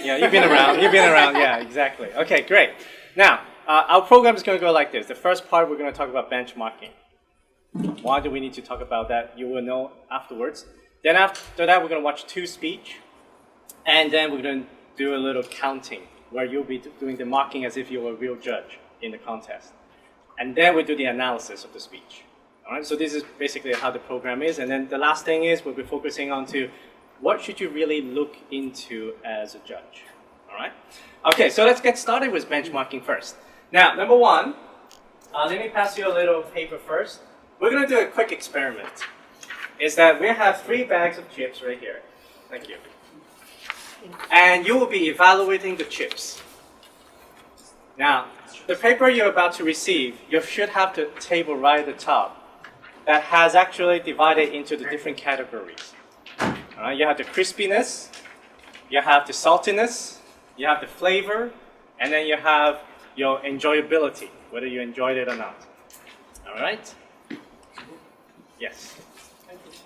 Yeah, you've been around. You've been around. Yeah, exactly. Okay, great. Now, our program is going to go like this. The first part, we're going to talk about benchmarking. Why do we need to talk about that? You will know afterwards. Then after that, we're going to watch 2 speech. And then we're going to do a little counting, where you'll be doing the marking as if you were a real judge in the contest. And then we do the analysis of the speech. All right, so this is basically how the program is. And then the last thing is we'll be focusing on to what should you really look into as a judge. All right? Okay, so let's get started with benchmarking first. Now, number 1, let me pass you a little paper first. We're going to do a quick experiment. Is that we have 3 bags of chips right here. Thank you. And you will be evaluating the chips. Now, the paper you're about to receive, you should have the table right at the top that has actually divided into the different categories. All right, you have the crispiness, you have the saltiness, you have the flavor, and then you have your enjoyability, whether you enjoyed it or not. All right? Yes.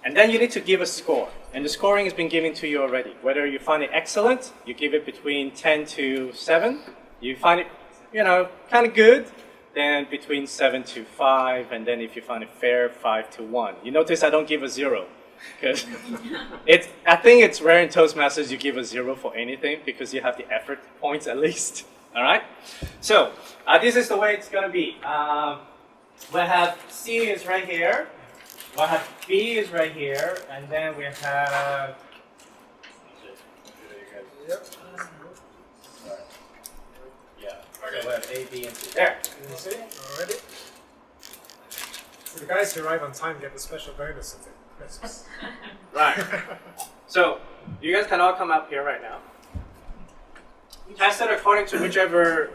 And then you need to give a score. And the scoring has been given to you already. Whether you find it excellent, you give it between 10 to 7. You find it, kind of good, then between 7 to 5. And then if you find it fair, 5 to 1. You notice I don't give a 0. Because I think it's rare in Toastmasters you give a 0 for anything because you have the effort points at least. All right? So this is the way it's going to be. We have C is right here. We'll have B is right here, and then we have. Yep. Yeah. Okay. We have A, B, and C. There. You see? Already? So the guys who arrive on time get the special bonus of the Christmas. Right. So you guys can all come up here right now. Test it according to whichever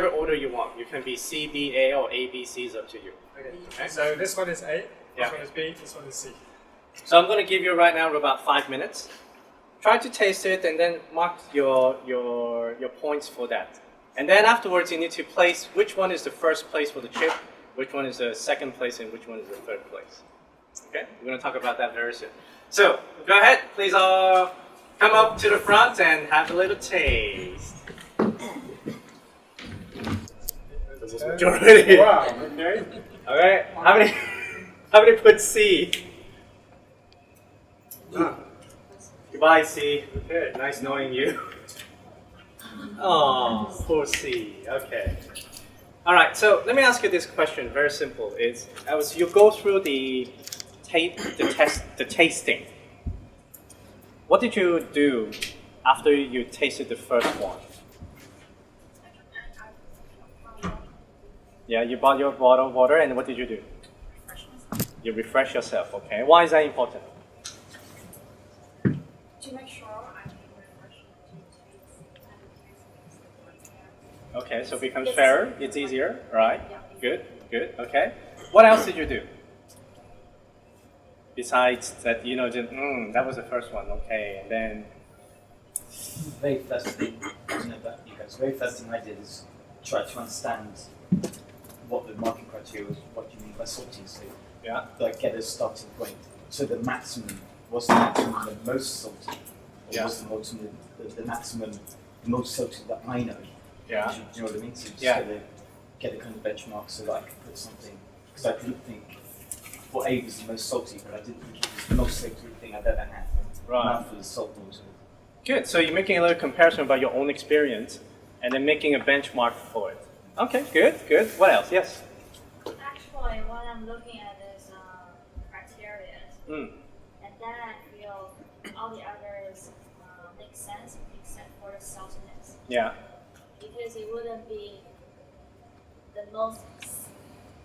order you want. You can be C, B, A, or A, B, C is up to you. Okay. So this one is A, Yeah. this one is B, this one is C. So I'm going to give you right now about 5 minutes. Try to taste it and then mark your points for that. And then afterwards you need to place which one is the first place for the chip, which one is the second place, and which one is the third place. Okay? We're going to talk about that very soon. So go ahead, please all come up to the front and have a little taste. Majority. Wow, okay. Okay, how many put C? Goodbye, C. Okay, nice knowing you. Oh, poor C. Okay. All right. So let me ask you this question. Very simple. It's as you go through the tasting. What did you do after you tasted the first one? Yeah, you bought your bottle of water, and what did you do? You refresh yourself, okay. Why is that important? To make sure I can refresh it. Okay, so it becomes fairer, it's easier, right? Good, good, okay. What else did you do? Besides that, that was the first one, okay, and then... Very first thing I did is try to understand what the marking criteria was, what you mean by salty, so Yeah. get a starting point. So the maximum, was the maximum the most salty? Or Yeah. was the maximum the most salty that I know? Yeah. Do you know what I mean? So you just Yeah. get a kind of benchmark so that I could put something, because I didn't think what A was the most salty, but I didn't think it was the most salty thing I've ever had. Right. Mouthful of salt water. Good, so you're making a little comparison about your own experience, and then making a benchmark for it. Okay, good, good. What else? Yes? Actually, what I'm looking at is criteria. Mm. And then I feel all the others make sense except for the saltiness. Yeah. Because it wouldn't be the most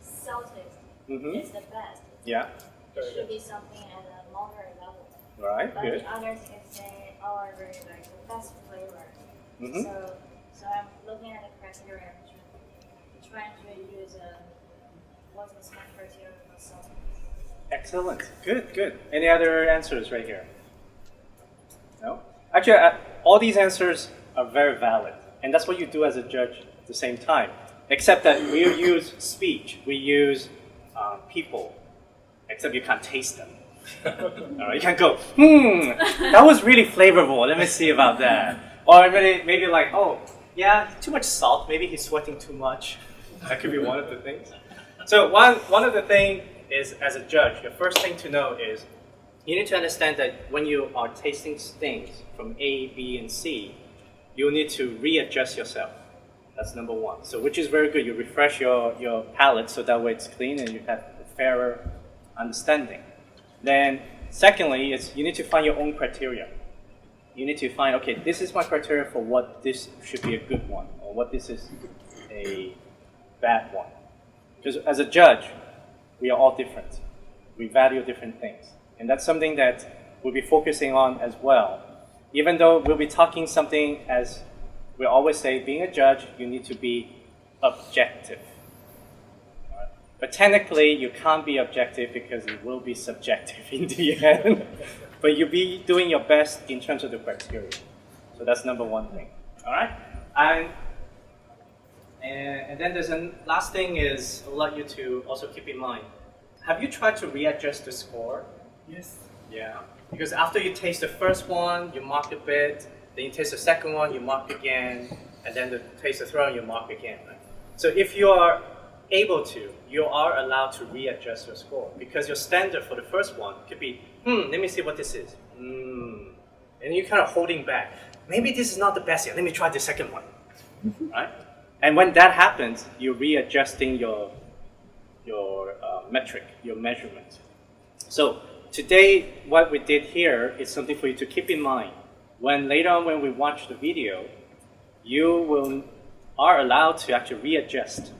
salted. Mm-hmm. It's the best. Yeah. It should be something at a moderate level. Right, But good. the others can say, oh, I really like the best flavor. Mm-hmm. So I'm looking at the criteria, trying to use what is my criteria for saltiness. Excellent. Good, good. Any other answers right here? No? Actually, all these answers are very valid. And that's what you do as a judge at the same time. Except that we use speech. We use people. Except you can't taste them. All right, you can't go, that was really flavorful. Let me see about that. Or maybe like, oh, yeah, too much salt. Maybe he's sweating too much. That could be one of the things. So one of the things is, as a judge, the first thing to know is you need to understand that when you are tasting things from A, B, and C, you need to readjust yourself. That's number one. So which is very good. You refresh your palate so that way it's clean and you have a fairer understanding. Then secondly, is you need to find your own criteria. You need to find, okay, this is my criteria for what this should be a good one or what this is a bad one. Because as a judge, we are all different. We value different things. And that's something that we'll be focusing on as well. Even though we'll be talking something, as we always say, being a judge, you need to be objective. Right? But technically, you can't be objective because it will be subjective in the end. But you'll be doing your best in terms of the criteria. So that's number one thing. All right? And then there's a last thing is I'd like you to also keep in mind. Have you tried to readjust the score? Yes. Yeah. Because after you taste the first one, you mark a bit. Then you taste the second one, you mark again. And then taste the third one, you mark again. Right? So if you are able to, you are allowed to readjust your score. Because your standard for the first one could be, let me see what this is. And you're kind of holding back. Maybe this is not the best yet. Let me try the second one. Right? And when that happens, you're readjusting your metric, your measurement. So today, what we did here is something for you to keep in mind. When later on, when we watch the video, you are allowed to actually readjust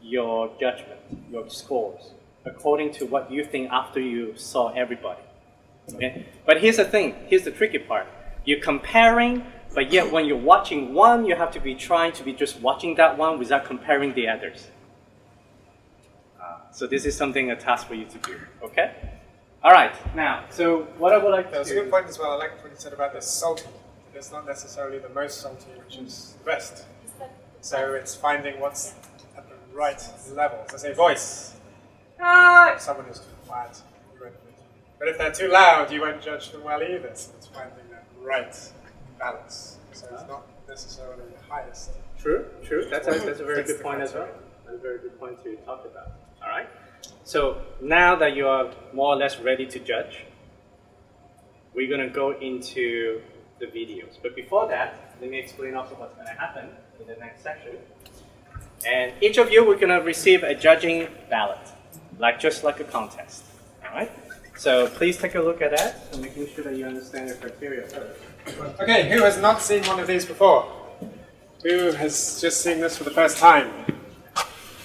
your judgment, your scores, according to what you think after you saw everybody. Okay? But here's the thing, here's the tricky part. You're comparing, but yet when you're watching one, you have to be trying to be just watching that one without comparing the others. So this is something, a task for you to do, okay? All right, now, so what I would like to do... That's a good point as well. I like what you said about this salty. It's not necessarily the most salty, which is the best. So it's finding what's at the right level. So say voice. If someone is quiet, you won't. But if they're too loud, you won't judge them well either. So it's finding that right balance. So it's not necessarily the highest. True. That's a very good point as well. That's a very good point to talk about. All right. So now that you are more or less ready to judge, we're going to go into the videos. But before that, let me explain also what's going to happen in the next section. And each of you, we're going to receive a judging ballot, just like a contest. All right. So please take a look at that, and making sure that you understand the criteria first. Okay, who has not seen one of these before? Who has just seen this for the first time?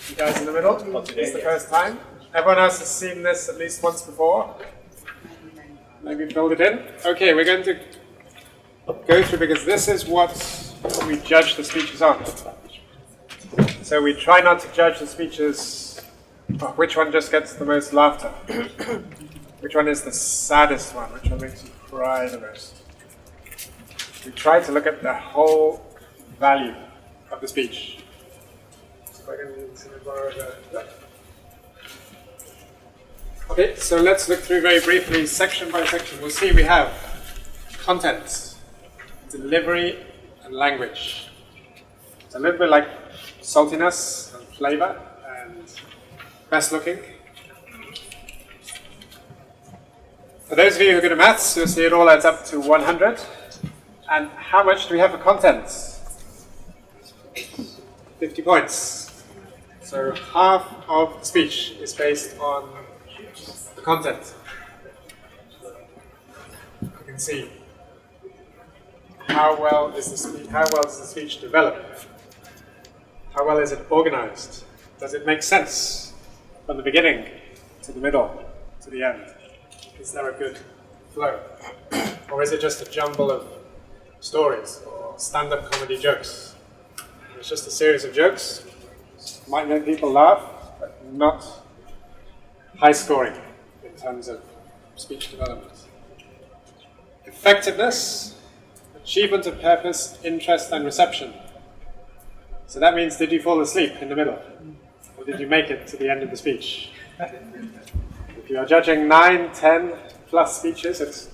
You guys in the middle? It's the first time. Everyone else has seen this at least once before. Maybe filled it in. Okay, we're going to go through because this is what we judge the speeches on. So we try not to judge the speeches, which one just gets the most laughter, which one is the saddest one, which one makes you cry the most. We try to look at the whole value of the speech. So I can borrow the... Okay, so let's look through very briefly, section by section. We'll see we have content, delivery, and language. It's a little bit like saltiness and flavor and best looking. For those of you who are good at maths, you'll see it all adds up to 100. And how much do we have for content? 50 points. So half of the speech is based on the content. You can see how well does the speech develop? How well is it organized? Does it make sense from the beginning to the middle to the end? Is there a good flow? Or is it just a jumble of stories or stand-up comedy jokes? It's just a series of jokes. Might make people laugh, but not high scoring in terms of speech development. Effectiveness, achievement of purpose, interest, and reception. So that means, did you fall asleep in the middle? Or did you make it to the end of the speech? If you are judging 9, 10 plus speeches,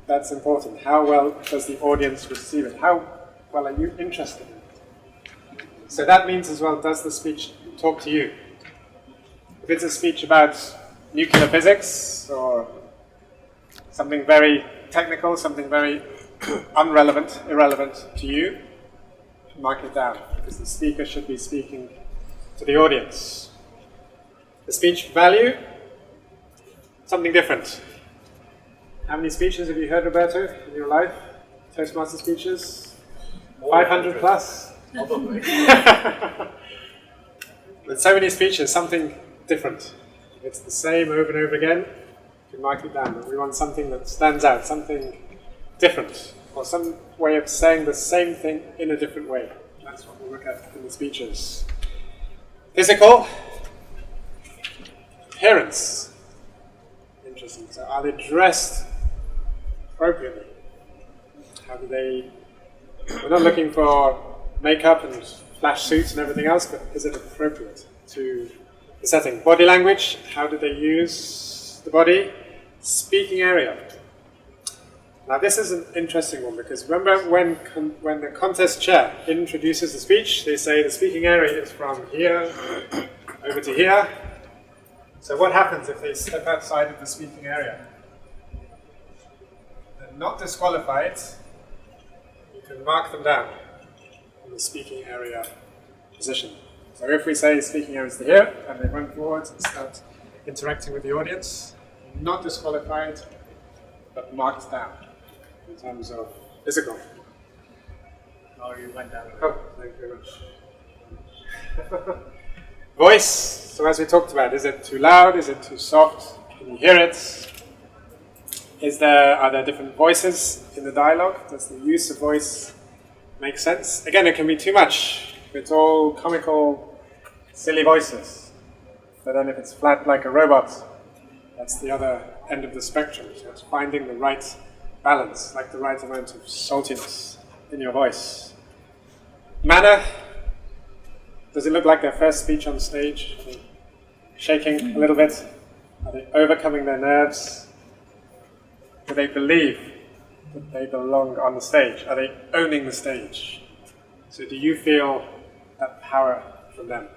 that's important. How well does the audience receive it? How well are you interested in it? So that means as well, does the speech talk to you? If it's a speech about nuclear physics or something very technical, something very irrelevant to you, mark it down, because the speaker should be speaking to the audience. The speech value, something different. How many speeches have you heard, Roberto, in your life? Toastmaster speeches? 500 plus? Probably. With so many speeches, something different. If it's the same over and over again, you can mark it down. But we want something that stands out, something different, or some way of saying the same thing in a different way. That's what we'll look at in the speeches. Physical. Appearance. Interesting. So are they dressed appropriately? How do they... We're not looking for makeup and flash suits and everything else, but is it appropriate to the setting? Body language. How do they use the body? Speaking area. Now this is an interesting one, because remember when the contest chair introduces the speech, they say the speaking area is from here over to here. So what happens if they step outside of the speaking area? They're not disqualified. You can mark them down in the speaking area position. So if we say speaking area is to here, and they run forward and start interacting with the audience, not disqualified, but marked down in terms of physical. Oh, you went down. Oh, thank you very much. Voice. So as we talked about, is it too loud? Is it too soft? Can you hear it? Are there different voices in the dialogue? Does the use of voice make sense? Again, it can be too much. If it's all comical, silly voices. But then if it's flat like a robot, that's the other end of the spectrum. So it's finding the right balance, like the right amount of saltiness in your voice. Manner. Does it look like their first speech on stage? Are they shaking a little bit? Are they overcoming their nerves? Do they believe that they belong on the stage? Are they owning the stage? So do you feel that power from them?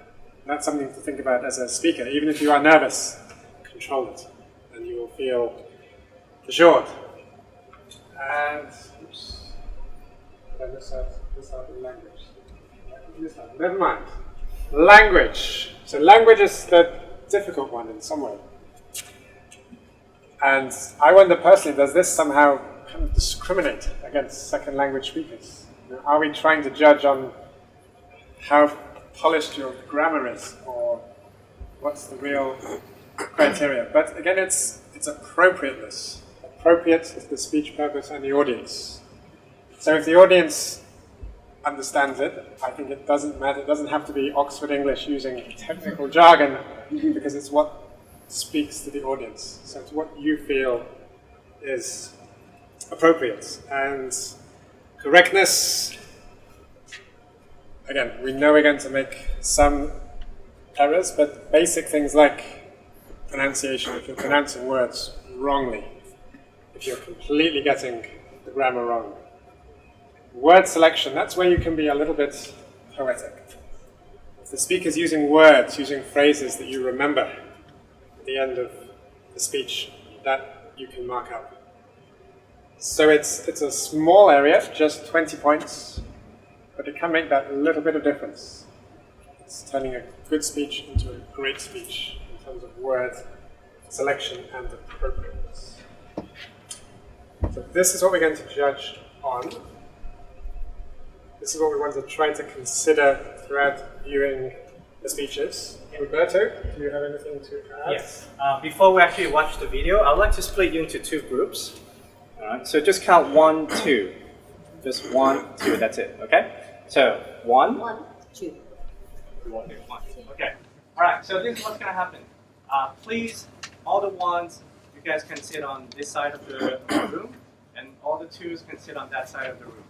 That's something to think about as a speaker. Even if you are nervous, control it, and you will feel assured. And, oops, did I miss out the language? Never mind. Language. So language is the difficult one in some way. And I wonder personally, does this somehow kind of discriminate against second language speakers? You know, are we trying to judge on how polished your grammar is, or what's the real criteria? But again, it's appropriateness. Appropriate is the speech purpose and the audience. So if the audience understands it, I think it doesn't matter. It doesn't have to be Oxford English using technical jargon, because it's what speaks to the audience. So it's what you feel is appropriate. And correctness, again, we know we're going to make some errors, but basic things like pronunciation, if you're pronouncing words wrongly, if you're completely getting the grammar wrong. Word selection, that's where you can be a little bit poetic. If the speaker's using words, using phrases that you remember at the end of the speech, that you can mark up. So it's a small area, just 20 points, but it can make that little bit of difference. It's turning a good speech into a great speech in terms of word selection and appropriateness. So this is what we're going to judge on. This is what we want to try to consider throughout viewing the speeches. Roberto, do you have anything to add? Yes. Before we actually watch the video, I'd like to split you into two groups. All right. So just count 1, 2. Just 1, 2. That's it. Okay. So 1, 1, 2. 1, 2, 1. Okay. All right. So this is what's going to happen. Please, all the ones, you guys can sit on this side of the room, and all the twos can sit on that side of the room.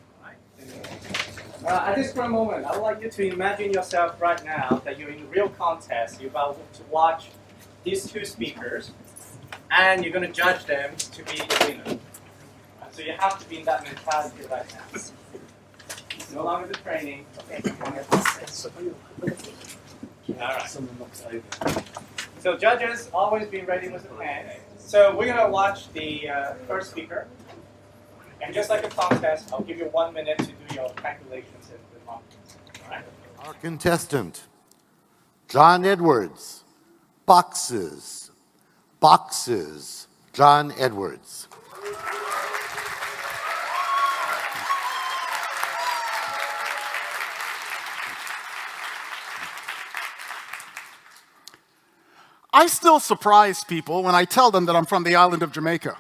At this current moment, I would like you to imagine yourself right now that you're in a real contest. You're about to watch these two speakers, and you're going to judge them to be the winner. So you have to be in that mentality right now. It's no longer the training. Alright. So judges, always be ready with a pen. So we're going to watch the first speaker. And just like a contest, I'll give you 1 minute to do your calculations and remarks. Alright? Our contestant, John Edwards. Boxes. Boxes. John Edwards. I still surprise people when I tell them that I'm from the island of Jamaica.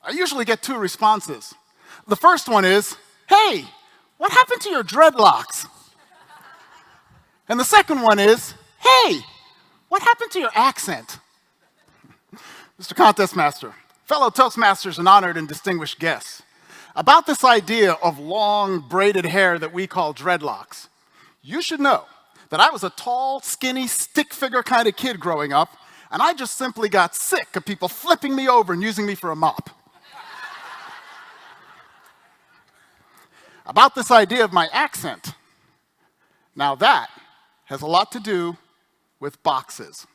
I usually get two responses. The first one is, "Hey, what happened to your dreadlocks?" And the second one is, "Hey, what happened to your accent?" Mr. Contest Master, fellow Toastmasters and honored and distinguished guests, about this idea of long braided hair that we call dreadlocks, you should know that I was a tall, skinny, stick figure kind of kid growing up, and I just simply got sick of people flipping me over and using me for a mop. About this idea of my accent, now that has a lot to do with boxes.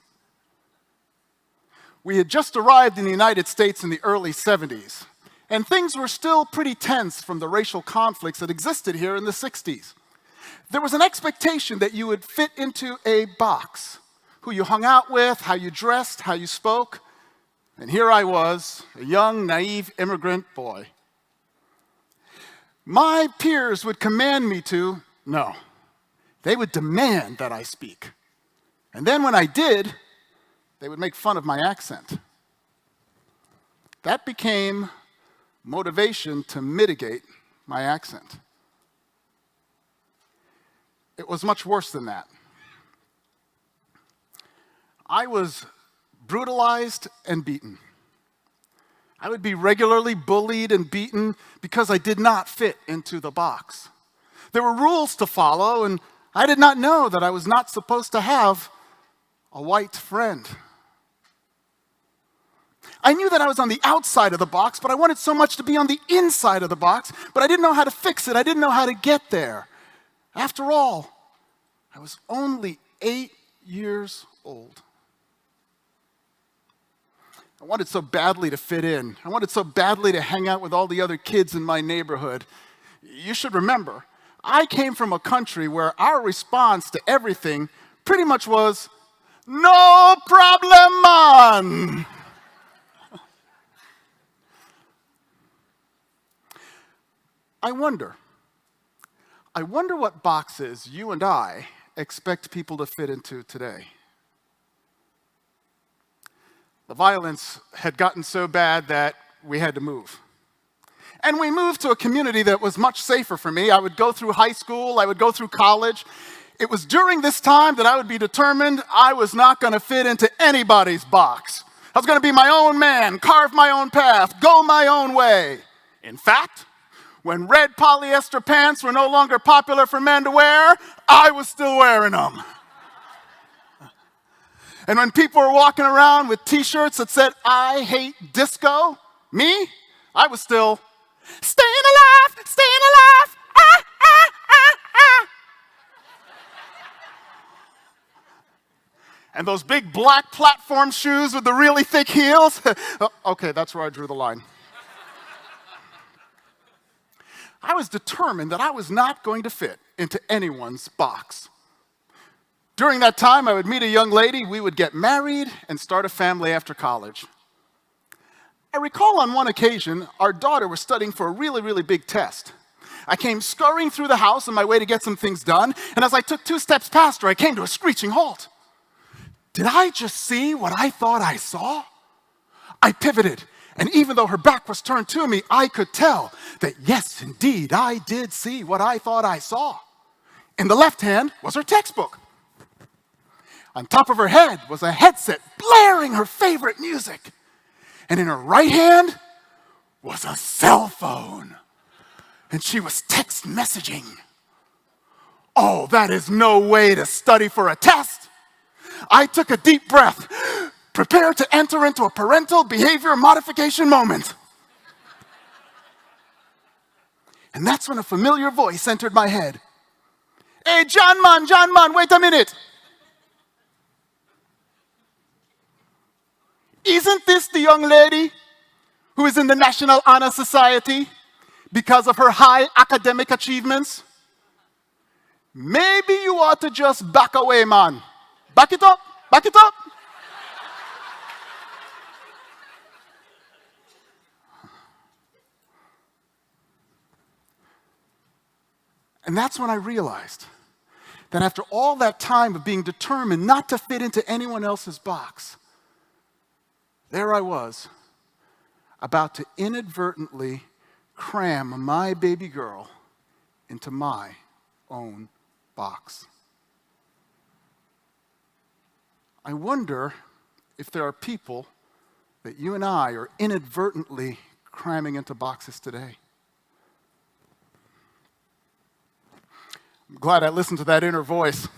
We had just arrived in the United States in the early 70s, and things were still pretty tense from the racial conflicts that existed here in the 60s. There was an expectation that you would fit into a box, who you hung out with, how you dressed, how you spoke. And here I was, a young, naive immigrant boy. My peers would command me to, no, they would demand that I speak. And then when I did, they would make fun of my accent. That became motivation to mitigate my accent. It was much worse than that. I was brutalized and beaten. I would be regularly bullied and beaten because I did not fit into the box. There were rules to follow, and I did not know that I was not supposed to have a white friend. I knew that I was on the outside of the box, but I wanted so much to be on the inside of the box, but I didn't know how to fix it. I didn't know how to get there. After all, I was only 8 years old. I wanted so badly to fit in. I wanted so badly to hang out with all the other kids in my neighborhood. You should remember, I came from a country where our response to everything pretty much was, "No problem, man." I wonder what boxes you and I expect people to fit into today. The violence had gotten so bad that we had to move. And we moved to a community that was much safer for me. I would go through high school, I would go through college. It was during this time that I would be determined I was not going to fit into anybody's box. I was going to be my own man, carve my own path, go my own way. In fact, when red polyester pants were no longer popular for men to wear, I was still wearing them. And when people were walking around with t-shirts that said, "I hate disco," me, I was still, "Staying alive, staying alive, ah, ah, ah, ah." And those big black platform shoes with the really thick heels, okay, that's where I drew the line. I was determined that I was not going to fit into anyone's box. During that time, I would meet a young lady, we would get married and start a family after college. I recall on one occasion, our daughter was studying for a really, really big test. I came scurrying through the house on my way to get some things done, and as I took 2 steps past her, I came to a screeching halt. Did I just see what I thought I saw? I pivoted, and even though her back was turned to me, I could tell that yes, indeed, I did see what I thought I saw. In the left hand was her textbook. On top of her head was a headset blaring her favorite music. And in her right hand was a cell phone. And she was text messaging. Oh, that is no way to study for a test. I took a deep breath, prepare to enter into a parental behavior modification moment. And that's when a familiar voice entered my head. Hey, John man, wait a minute. Isn't this the young lady who is in the National Honor Society because of her high academic achievements? Maybe you ought to just back away, man. Back it up, back it up. And that's when I realized that after all that time of being determined not to fit into anyone else's box, there I was, about to inadvertently cram my baby girl into my own box. I wonder if there are people that you and I are inadvertently cramming into boxes today. I'm glad I listened to that inner voice.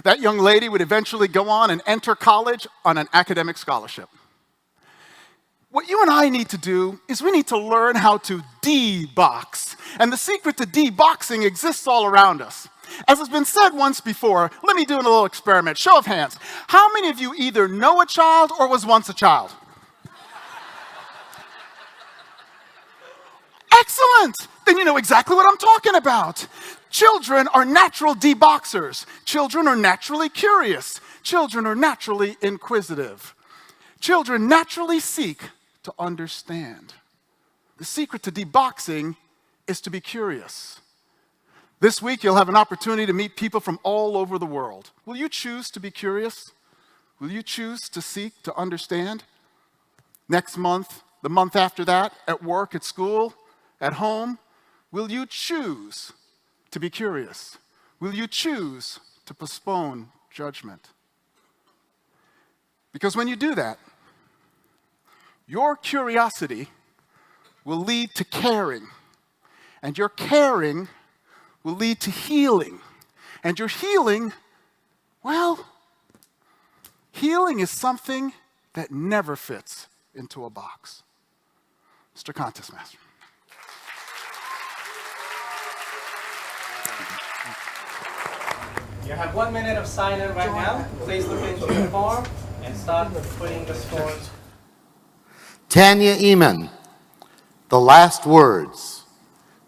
That young lady would eventually go on and enter college on an academic scholarship. What you and I need to do is we need to learn how to de-box. And the secret to de-boxing exists all around us. As has been said once before, let me do a little experiment. Show of hands. How many of you either know a child or was once a child? Excellent! Then you know exactly what I'm talking about. Children are natural de-boxers. Children are naturally curious. Children are naturally inquisitive. Children naturally seek to understand. The secret to de-boxing is to be curious. This week, you'll have an opportunity to meet people from all over the world. Will you choose to be curious? Will you choose to seek to understand? Next month, the month after that, at work, at school, at home, will you choose to be curious? Will you choose to postpone judgment? Because when you do that, your curiosity will lead to caring, and your caring will lead to healing, and your healing, well, healing is something that never fits into a box. Mr. Contest Master. You have 1 minute of sign-in right now. Please look into your form and start putting the scores. Tanya Eamon, the last words.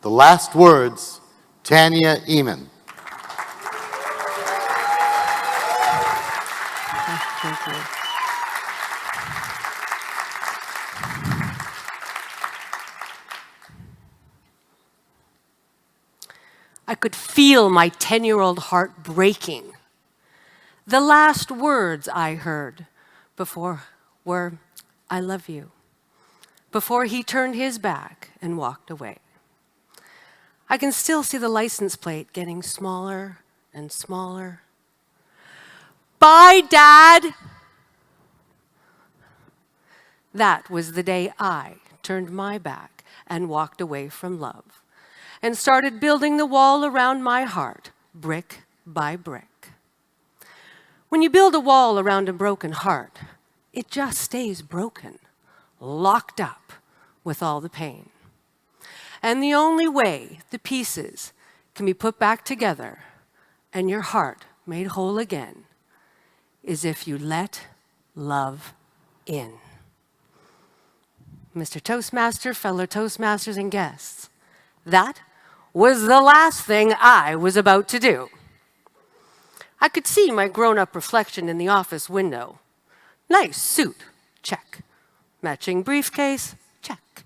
The last words, Tanya Eamon. Thank you. I could feel my 10-year-old heart breaking. The last words I heard before were, "I love you," before he turned his back and walked away. I can still see the license plate getting smaller and smaller. "Bye, Dad." That was the day I turned my back and walked away from love and started building the wall around my heart, brick by brick. When you build a wall around a broken heart, it just stays broken, locked up with all the pain. And the only way the pieces can be put back together and your heart made whole again is if you let love in. Mr. Toastmaster, fellow Toastmasters, and guests, that was the last thing I was about to do. I could see my grown-up reflection in the office window. Nice suit, check. Matching briefcase, check.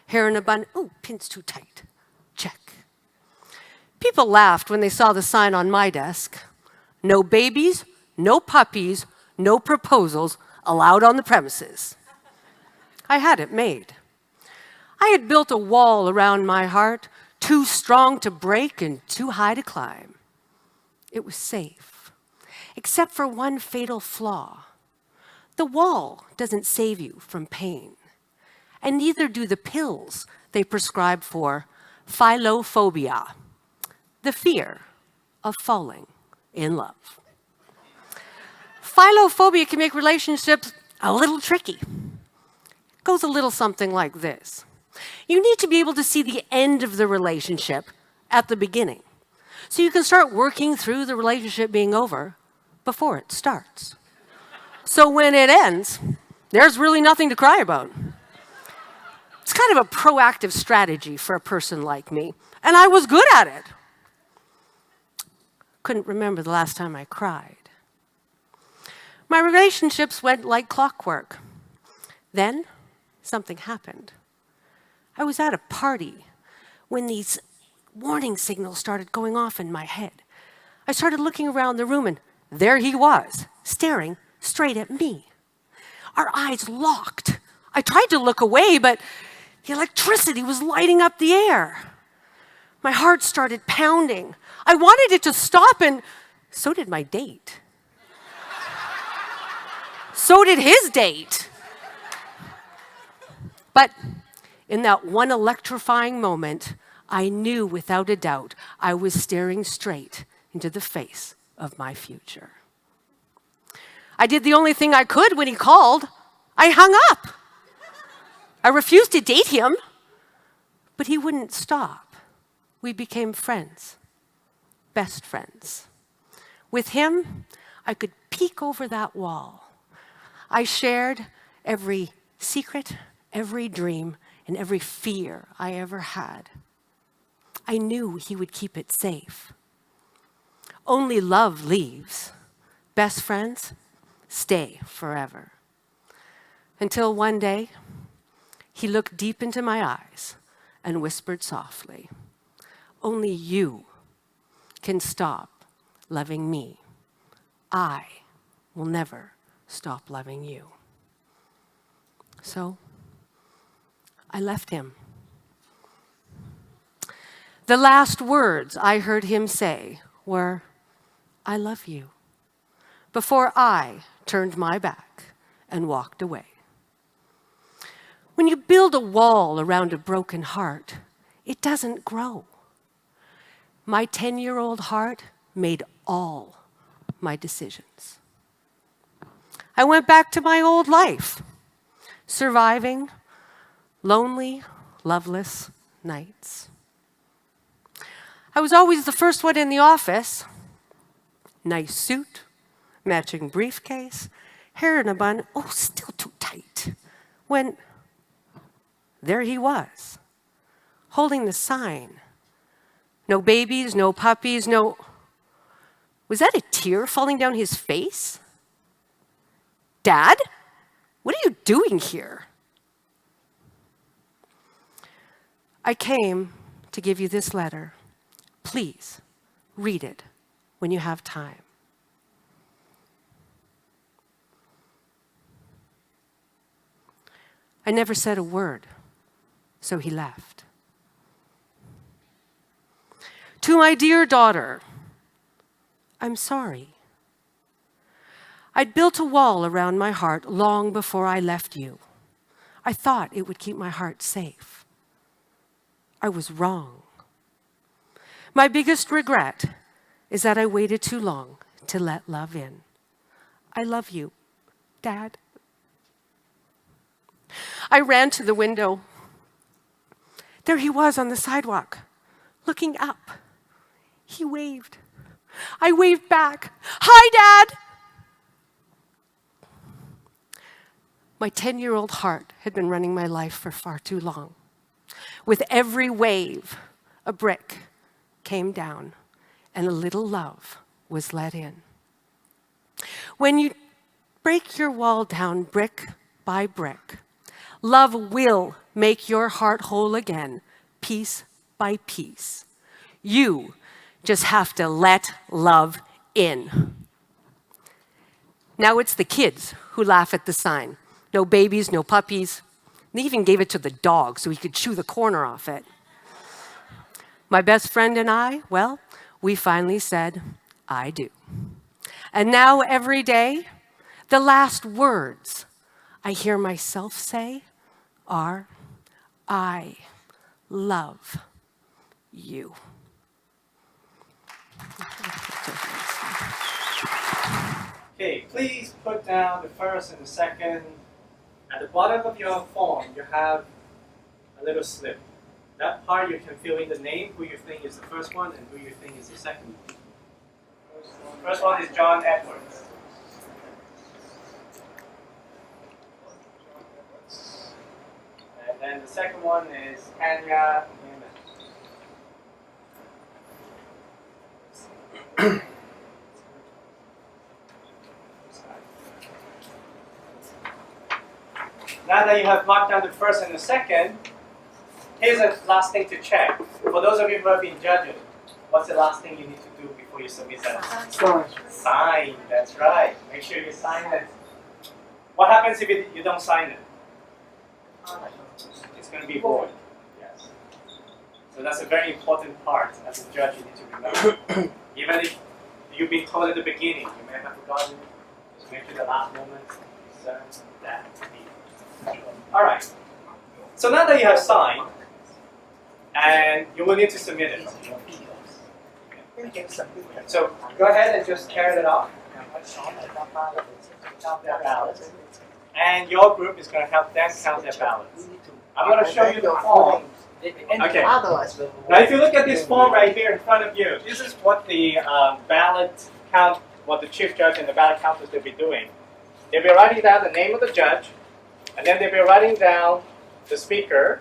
Hair in a bun, ooh, pins too tight, check. People laughed when they saw the sign on my desk. No babies, no puppies, no proposals allowed on the premises. I had it made. I had built a wall around my heart, too strong to break and too high to climb. It was safe, except for one fatal flaw. The wall doesn't save you from pain, and neither do the pills they prescribe for philophobia, the fear of falling in love. Philophobia can make relationships a little tricky. It goes a little something like this. You need to be able to see the end of the relationship at the beginning, so you can start working through the relationship being over before it starts. So when it ends, there's really nothing to cry about. It's kind of a proactive strategy for a person like me, and I was good at it. Couldn't remember the last time I cried. My relationships went like clockwork. Then something happened. I was at a party when these warning signals started going off in my head. I started looking around the room, and there he was, staring straight at me. Our eyes locked. I tried to look away, but the electricity was lighting up the air. My heart started pounding. I wanted it to stop, and so did my date. So did his date. But in that one electrifying moment, I knew without a doubt I was staring straight into the face of my future. I did the only thing I could when he called. I hung up. I refused to date him, but he wouldn't stop. We became friends, best friends. With him, I could peek over that wall. I shared every secret, every dream, and every fear I ever had. I knew he would keep it safe. Only love leaves. Best friends stay forever. Until one day, he looked deep into my eyes and whispered softly, "Only you can stop loving me. I will never stop loving you." So I left him. The last words I heard him say were, "I love you," before I turned my back and walked away. When you build a wall around a broken heart, it doesn't grow. My 10-year-old heart made all my decisions. I went back to my old life, surviving lonely, loveless nights. I was always the first one in the office. Nice suit, matching briefcase, hair in a bun, oh, still too tight. When there he was, holding the sign. No babies, no puppies, no... Was that a tear falling down his face? "Dad, what are you doing here?" I came to give you this letter. Please read it when you have time. I never said a word, so he left. To my dear daughter, I'm sorry. I'd built a wall around my heart long before I left you. I thought it would keep my heart safe. I was wrong. My biggest regret is that I waited too long to let love in. I love you, Dad. I ran to the window. There he was on the sidewalk, looking up. He waved. I waved back. "Hi, Dad!" My 10-year-old heart had been running my life for far too long. With every wave, a brick came down and a little love was let in. When you break your wall down brick by brick, love will make your heart whole again, piece by piece. You just have to let love in. Now it's the kids who laugh at the sign. No babies, no puppies. They even gave it to the dog so he could chew the corner off it. My best friend and I, well, we finally said, "I do." And now every day, the last words I hear myself say are, "I love you." Okay, please put down the first and the second. At the bottom of your form, you have a little slip. That part you can fill in the name, who you think is the first one, and who you think is the second one. First one is John Edwards. And then the second one is Tanya Newman. Now that you have marked down the first and the second, here's the last thing to check. For those of you who have been judging, what's the last thing you need to do before you submit that? Sign. That's right. Make sure you sign it. What happens if you don't sign it? It's going to be void. Yes. So that's a very important part as a judge you need to remember. Even if you've been told at the beginning, you may have forgotten, just make sure the last moment you sign that. All right. So now that you have signed, and you will need to submit it. So go ahead and just carry it off. And your group is going to help them count their ballots. I'm going to show you the form. Okay. Now if you look at this form right here in front of you, this is what the ballot count, what the chief judge and the ballot counters will be doing. They'll be writing down the name of the judge, and then they'll be writing down the speaker,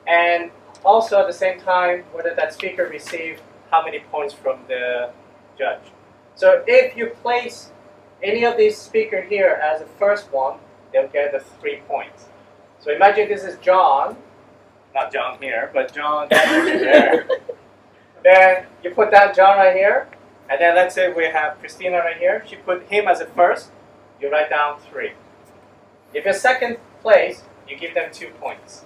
and also at the same time whether that speaker received how many points from the judge. So if you place any of these speakers here as the first one, they'll get the 3 points. So imagine this is John, not John here, but John there. Then you put down John right here, and then let's say we have Christina right here. She put him as a first, you write down 3. If you're second place, you give them 2 points.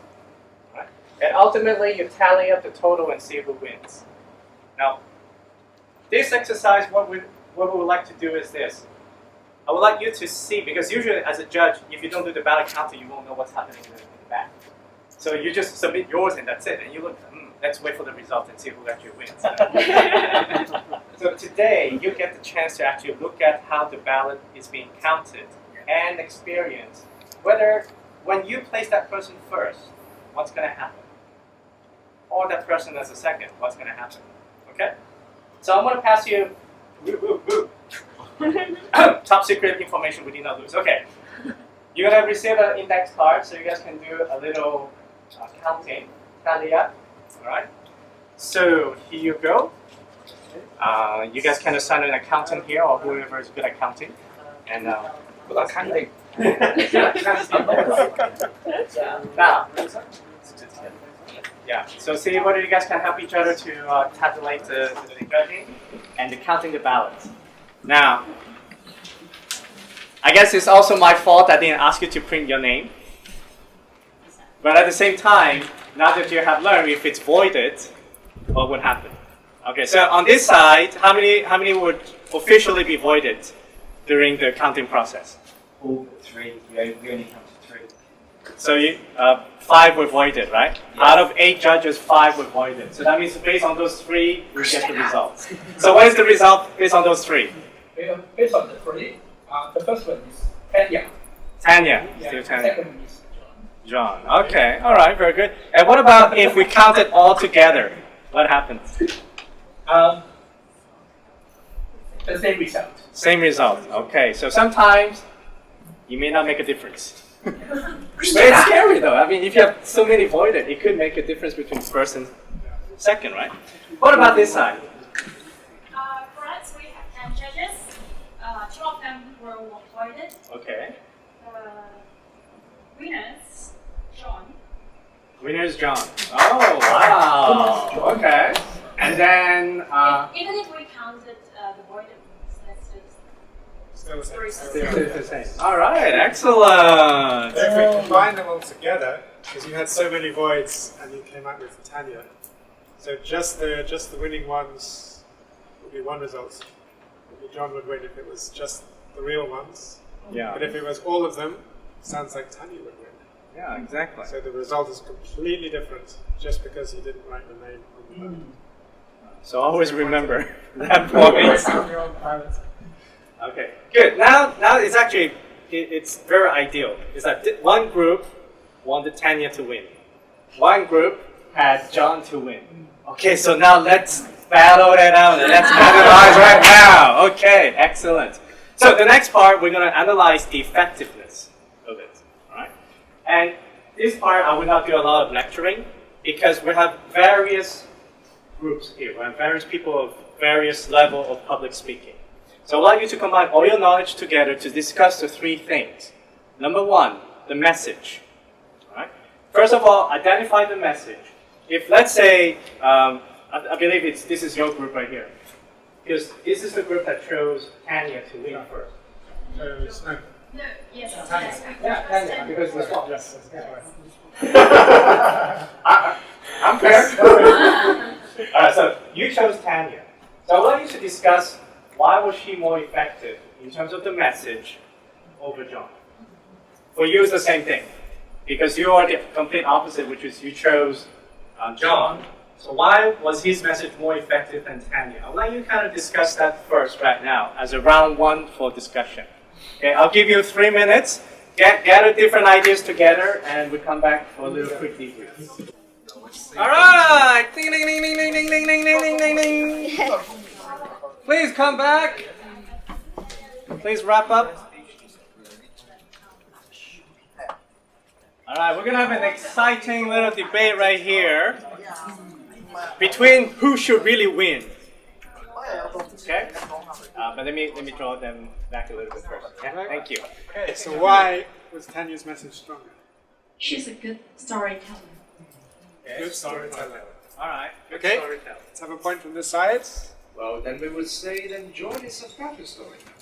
Right? And ultimately, you tally up the total and see who wins. Now, this exercise, what we would like to do is this. I would like you to see, because usually as a judge, if you don't do the ballot counter, you won't know what's happening in the back. So you just submit yours and that's it. And you look, let's wait for the result and see who actually wins. So today, you get the chance to actually look at how the ballot is being counted and experience whether when you place that person first, what's going to happen? Or that person as a second, what's going to happen? Okay? So I'm going to pass you top secret information we did not lose. Okay. You're going to receive an index card, so you guys can do a little counting. Tally up. All right? So here you go. You guys can assign an accountant here or whoever is good at counting. And accounting. Now, yeah. So see whether you guys can help each other to tabulate the judging and the counting the ballots. Now, I guess it's also my fault I didn't ask you to print your name. But at the same time, now that you have learned if it's voided, what would happen? Okay, so on this side, how many would officially be voided during the counting process? 3. We only counted 3. So you 5 were voided, right? Yeah. Out of 8 judges, 5 were voided. So that means based on those 3, we get the results. So what is the result based on those 3? Based on the 3, the first one is Tanya. Tanya. Yeah, Still the Tanya. second one is John. Okay. All right. Very good. And what about if we count it all together? What happens? the same result. Same result. Okay. So sometimes you may not make a difference. But it's scary though. I mean, if you have so many voided, it could make a difference between first and second, right? What about this side? For us, we have 10 judges. 2 of them were voided. Okay. Winners, John. Winner's John. Oh, wow. Okay. And then... Even if we counted the voided ones, that's just Still the same. All right. Excellent. If we combine them all together, because you had so many voids and you came out with Tanya, so just the winning ones would be one result. Maybe John would win if it was just the real ones. Yeah. But if it was all of them, sounds like Tanya would win. Yeah, exactly. So the result is completely different just because he didn't write the name on the ballot. So always remember that point. Okay, good. Now it's actually, it's very ideal. It's that one group wanted Tanya to win. One group had John to win. Okay, so now let's battle that out and let's analyze right now. Okay, excellent. So the next part, we're going to analyze the effectiveness of it. All right? And this part, I will not do a lot of lecturing because we have various groups here. We have various people of various level of public speaking. So I'd like you to combine all your knowledge together to discuss the three things. Number one, the message. All right? First of all, identify the message. If, let's say, I believe this is your group right here. Because this is the group that chose Tanya to win first. No, yes. Yeah, Tanya, because this one. Yes. I'm fair. So you chose Tanya. So I want you to discuss why was she more effective in terms of the message over John. For you, it's the same thing. Because you are the complete opposite, which is you chose John. So why was his message more effective than Tanya? I'll let you kind of discuss that first right now as a round one for discussion. Okay, I'll give you 3 minutes. Gather different ideas together, and we come back for a little quick debrief. All right. Ding, ding, ding, ding, ding, ding, ding, ding, ding, ding, ding. Please come back. Please wrap up. All right, we're gonna have an exciting little debate right here between who should really win. Okay, but let me draw them back a little bit first. Okay? Thank you. Okay, so why was Tanya's message stronger? She's a good storyteller. Good storyteller. All right. Good Okay. storytelling. Let's have a point from this side. Well, then we would say that John is a better storyteller.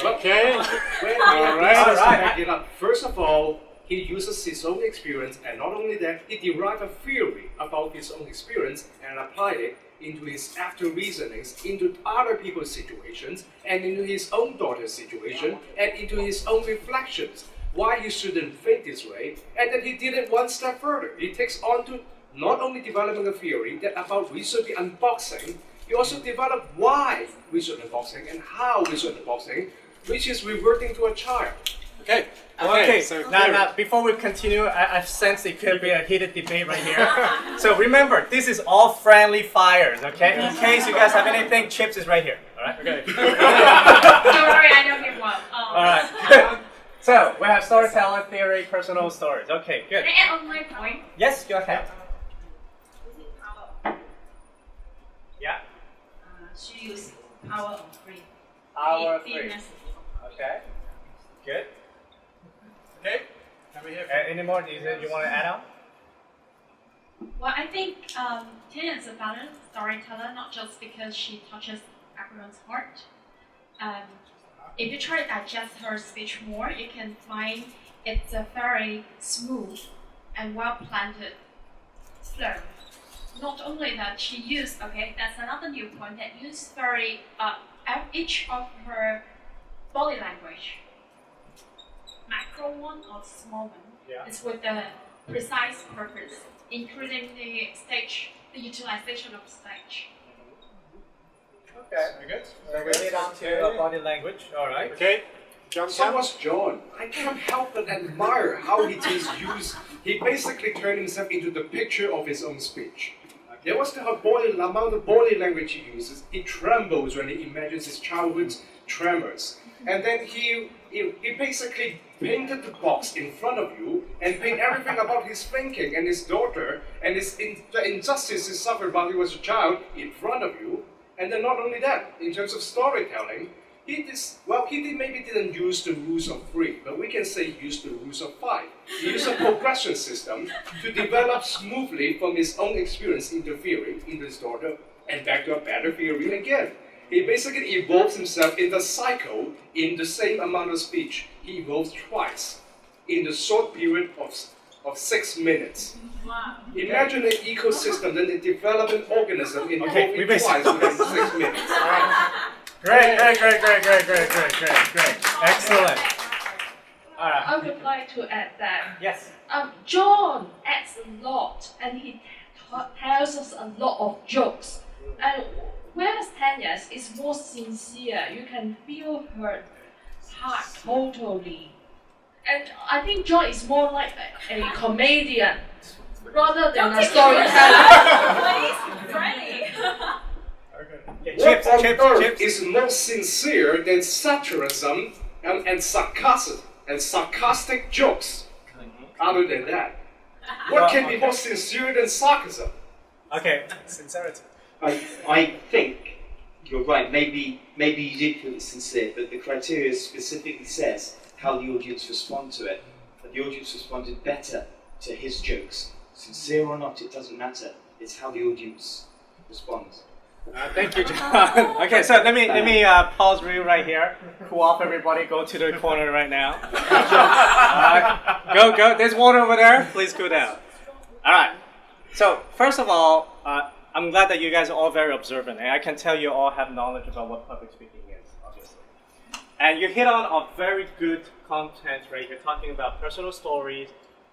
Okay. Well, All right. let's back it up. First of all, he uses his own experience, and not only that, he derived a theory about his own experience and applied it into his after reasonings, into other people's situations, and into his own daughter's situation, and into his own reflections, why you shouldn't think this way. And then he did it one step further. He takes on to not only developing a theory that about we should be unboxing, he also developed why we should unboxing and how we should unboxing, which is reverting to a child. Okay. Okay, So now before we continue, I've sensed it could be a heated debate right here. So remember, this is all friendly fires, okay? In case you guys have anything, Chips is right here, all right? Okay. Don't worry, I know him well. All right, good. So we have storytelling, theory, personal stories. Okay, good. Can I add on my point? Yes, go ahead. Yeah, She used power of three. power Be three. message. Okay, good. Okay. Can we hear? Any more you want to add on? Well, I think Tanya is a better storyteller, not just because she touches everyone's heart. If you try to digest her speech more, you can find it's a very smooth and well-planted flow. Not only that, she used, okay, that's another new point, that used very, each of her body language, macro one or small one, Yeah. is with a precise purpose, including the stage, the utilization of stage. Okay, Very good. so we lead on to body language, all right. Okay. John So Campbell. was John. I can't help but admire how he just used, he basically turned himself into the picture of his own speech. There was the amount of body language he uses. He trembles when he imagines his childhood's tremors. And then he basically painted the box in front of you and paint everything about his thinking and his daughter and the injustice he suffered while he was a child in front of you. And then not only that, in terms of storytelling, maybe didn't use the rules of 3, but we can say he used the rules of 5. He used a progression system to develop smoothly from his own experience into theory, into his daughter, and back to a better theory again. He basically evolves himself in the cycle in the same amount of speech. He evolves twice in the short period of 6 minutes. Wow. Imagine an ecosystem, then they develop an organism in Okay, we twice within 6 minutes. Great. Excellent. All right. I would like to add that Yes. John adds a lot, and he tells us a lot of jokes. And whereas Tanya is more sincere. You can feel her heart totally. And I think John is more like a comedian rather than a storyteller. What on earth is more sincere than satirism and sarcastic jokes? Other than that, what can be more sincere than sarcasm? Okay. Sincerity. I think you're right. Maybe you did feel it's sincere, but the criteria specifically says how the audience respond to it. And the audience responded better to his jokes. Sincere or not, it doesn't matter. It's how the audience responds. Thank you, John. Okay, so let me pause real right here. Cool off, everybody. Go to the corner right now. Go. There's water over there. Please cool down. All right. So first of all, I'm glad that you guys are all very observant, and I can tell you all have knowledge about what public speaking is, obviously. And you hit on a very good content, right? You're talking about personal stories,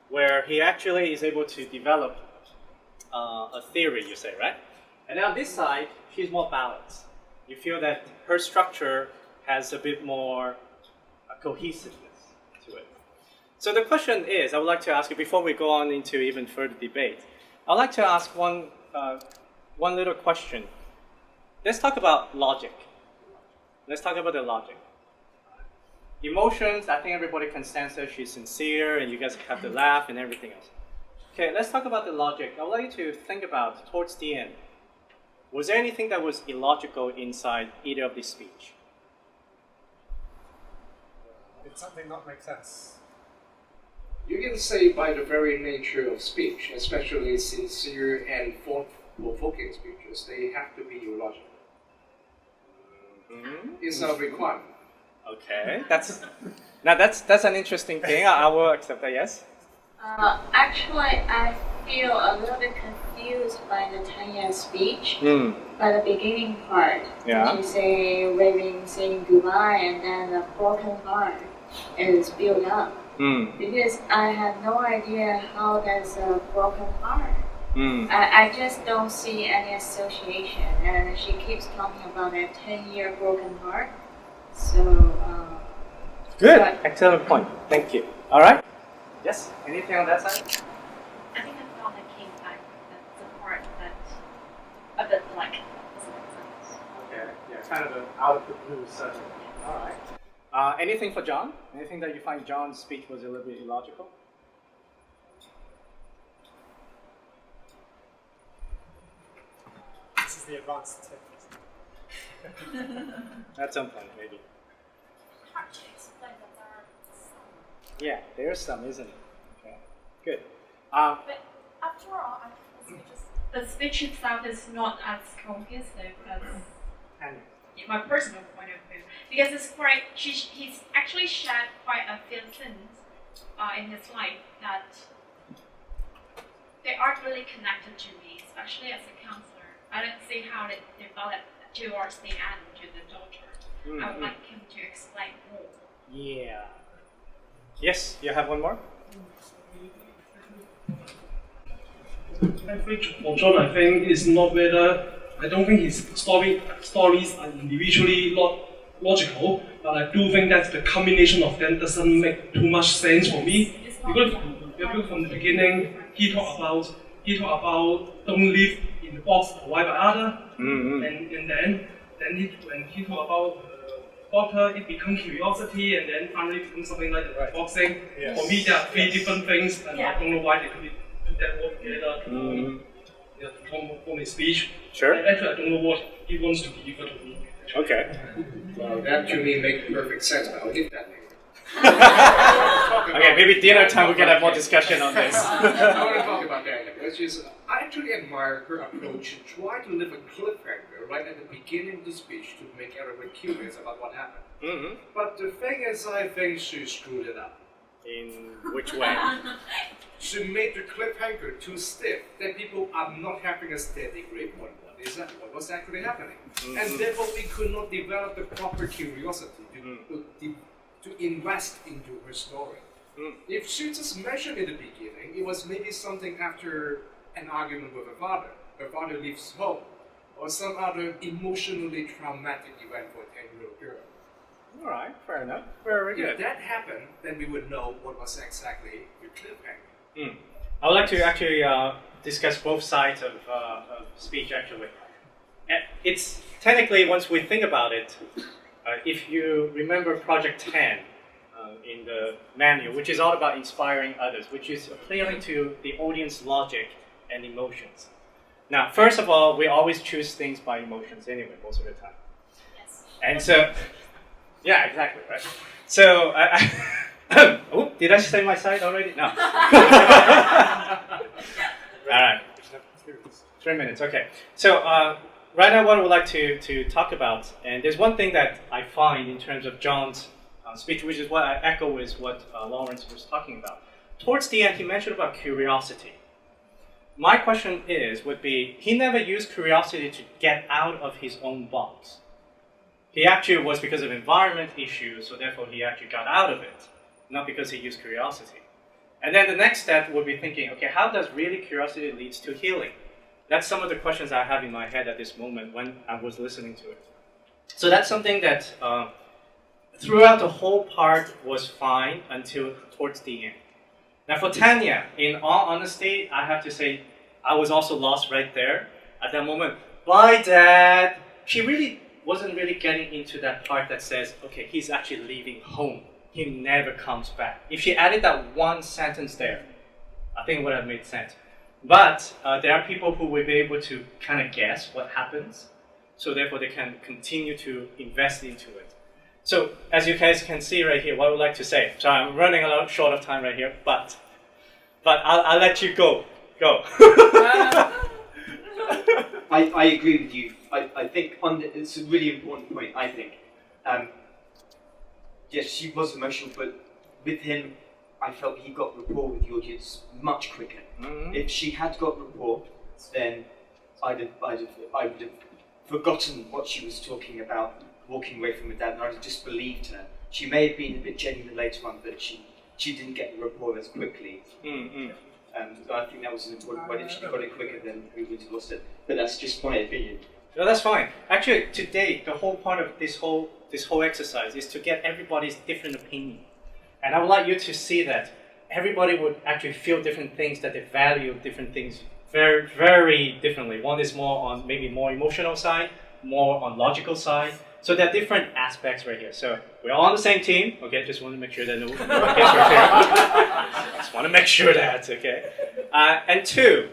where he actually is able to develop a theory, you say, right? And on this side, she's more balanced. You feel that her structure has a bit more cohesiveness to it. So the question is, I would like to ask you, before we go on into even further debate, I'd like to ask one little question. Let's talk about logic. Let's talk about the logic. Emotions, I think everybody can sense that she's sincere and you guys have to laugh and everything else. Okay, let's talk about the logic. I would like you to think about, towards the end, was there anything that was illogical inside either of this speech? Did something not make sense? You can say by the very nature of speech, especially sincere and thought-provoking speeches, they have to be illogical. It's a requirement. Okay, that's an interesting thing. I will accept that. Yes. Actually, I feel a little bit confused by the Tanya speech. By the beginning part, she say waving, saying goodbye, and then the broken heart is built up. Because I have no idea how that's a broken heart. I just don't see any association, and she keeps talking about a 10-year broken heart. So. Good. Excellent point. Thank you. All right. Yes. Anything on that side? I think I found the king back. That's the part that a bit like doesn't make sense. Okay. Yeah. Kind of an out of the blue sudden. All right. Anything for John? Anything that you find John's speech was a little bit illogical? This is the advanced tip. At some point, maybe. Yeah, there's some, isn't it? Okay, good. But after all, I think the speech itself is not as cohesive as in my personal point of view, because it's quite. He's actually shared quite a few things in his life that they aren't really connected to me, especially as a counselor. I don't see how it developed towards the end to the daughter. I would like him to explain more. Yeah. Yes, you have one more? For John, I think it's not whether, I don't think his stories are individually logical, but I do think that the combination of them doesn't make too much sense for me. Because from the beginning, he talked about don't live in the box provided by other, and then when he talked about doctor, it becomes curiosity, and then finally becomes something like the boxing. For me, there are three different things, and I don't know why they could put that all together to form a speech. Sure. And actually, I don't know what he wants to deliver to me. Okay. Well, that to me makes perfect sense, but I'll leave that later. Okay, maybe dinner time we can have more discussion on this. I want to talk about that because I actually admire her approach to try to leave a cliffhanger right at the beginning of the speech to make everyone curious about what happened. But the thing is, I think she screwed it up. In which way? She made the cliffhanger too stiff that people are not having a steady grip on what was actually happening. And therefore we could not develop the proper curiosity to invest into her story. If she just mentioned in the beginning, it was maybe something after an argument with her father. Her father leaves home. or some other emotionally traumatic event for a 10-year-old girl. All right, fair enough. Very If good. that happened, then we would know what was exactly the cliffhanger. I would like to actually discuss both sides of speech, actually. It's technically, once we think about it, if you remember Project 10 in the manual, which is all about inspiring others, which is appealing to the audience logic and emotions. Now, first of all, we always choose things by emotions anyway, most of the time. Yes. And so, yeah, exactly, right? So, oh, did I say my side already? No. All right. 3 minutes, okay. So, right now what I would like to talk about, and there's one thing that I find in terms of John's speech, which is what I echo with what Lawrence was talking about. Towards the end, he mentioned about curiosity. My question would be, he never used curiosity to get out of his own box. He actually was because of environment issues, so therefore he actually got out of it, not because he used curiosity. And then the next step would be thinking, okay, how does really curiosity leads to healing? That's some of the questions I have in my head at this moment when I was listening to it. So that's something that throughout the whole part was fine until towards the end. Now for Tanya, in all honesty, I have to say, I was also lost right there at that moment. Bye, Dad. She really wasn't really getting into that part that says, okay, he's actually leaving home. He never comes back. If she added that one sentence there, I think it would have made sense. But there are people who will be able to kind of guess what happens, so therefore they can continue to invest into it. So as you guys can see right here, what I would like to say. So I'm running a lot short of time right here, but I'll let you go. Go. I agree with you. I think it's a really important point, I think. Yes, she was emotional, but with him, I felt he got rapport with the audience much quicker. Mm-hmm. If she had got rapport, then I would have forgotten what she was talking about, walking away from her dad, and I'd have just believed her. She may have been a bit genuine later on, but she didn't get the rapport as quickly. Mm-hmm. So I think that was an important point. If she got it quicker, then we would have lost it. But that's just my opinion. No, that's fine. Actually, today, the whole point of this whole exercise is to get everybody's different opinion. And I would like you to see that everybody would actually feel different things, that they value different things very, very differently. One is more on maybe more emotional side, more on logical side. So there are different aspects right here. So we're all on the same team. Okay, just want to make sure that no one gets hurt. Just want to make sure that, okay. And two,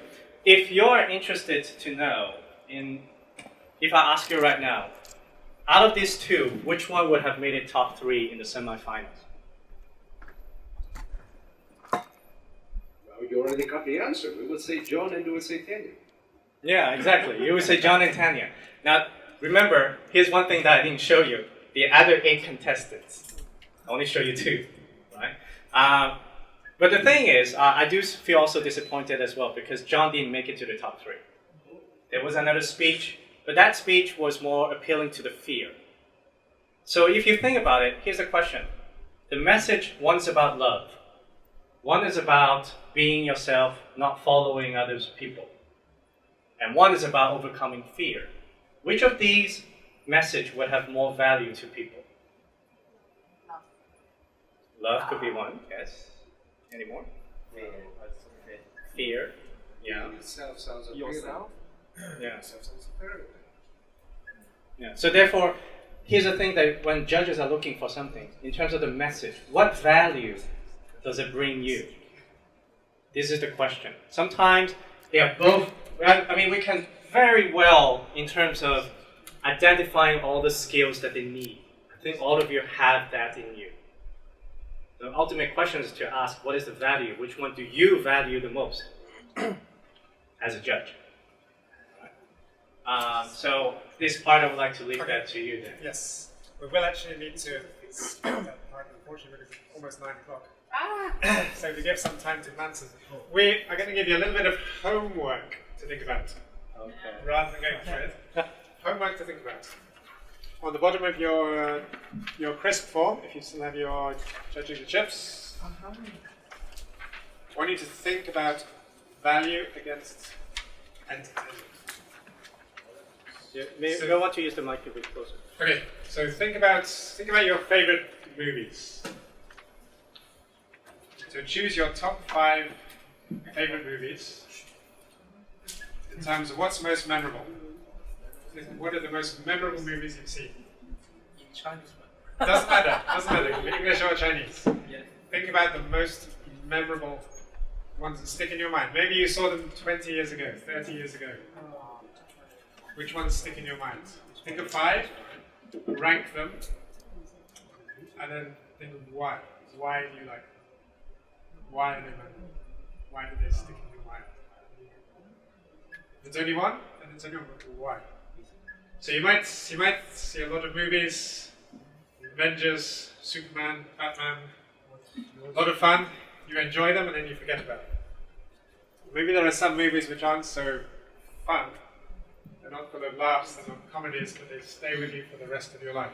if you're interested to know, if I ask you right now, out of these two, which one would have made it top 3 in the semifinals? Well, you already got the answer. We would say John and you would say Tanya. Yeah, exactly. You would say John and Tanya. Now, remember, here's one thing that I didn't show you. The other 8 contestants. I only show you 2, right? But the thing is, I do feel also disappointed as well because John didn't make it to the top 3. There was another speech, but that speech was more appealing to the fear. So if you think about it, here's the question. The message, one is about love. One is about being yourself, not following other people. And one is about overcoming fear. Which of these message would have more value to people? Love could be one, yes. Any more? Fear. Yeah. Yourself sounds Yourself? Yeah. Yourself sounds very good. Yeah. So therefore, here's the thing that when judges are looking for something, in terms of the message, what value does it bring you? This is the question. Sometimes they are both, I mean, we can very well, in terms of identifying all the skills that they need. I think all of you have that in you. The ultimate question is to ask, what is the value? Which one do you value the most as a judge? So this part I would like to leave that to you then. Yes. We will actually need to skip that part, unfortunately, because it's almost 9 o'clock. So to give some time to answers, we are going to give you a little bit of homework to think about. Okay. Rather than going through it. Homework to think about. On the bottom of your crisp form, if you still have your judging the chips, I want you to think about value against entertainment. Yeah, maybe I want to use the mic a bit closer. Okay, so think about your favorite movies. So choose your top 5 favorite movies in terms of what's most memorable. What are the most memorable movies you've seen? Chinese. Doesn't matter. Doesn't matter. It can be English or Chinese. Think about the most memorable ones that stick in your mind. Maybe you saw them 20 years ago, 30 years ago. Which ones stick in your mind? Think of 5, rank them, and then think of why. Why do you like them? Why are they memorable? Why do they stick in your mind? If it's only one, then it's only one. But why? So you might see a lot of movies, Avengers, Superman, Batman, a lot of fun. You enjoy them and then you forget about them. Maybe there are some movies which aren't so fun. They're not full of laughs, they're not comedies, but they stay with you for the rest of your life.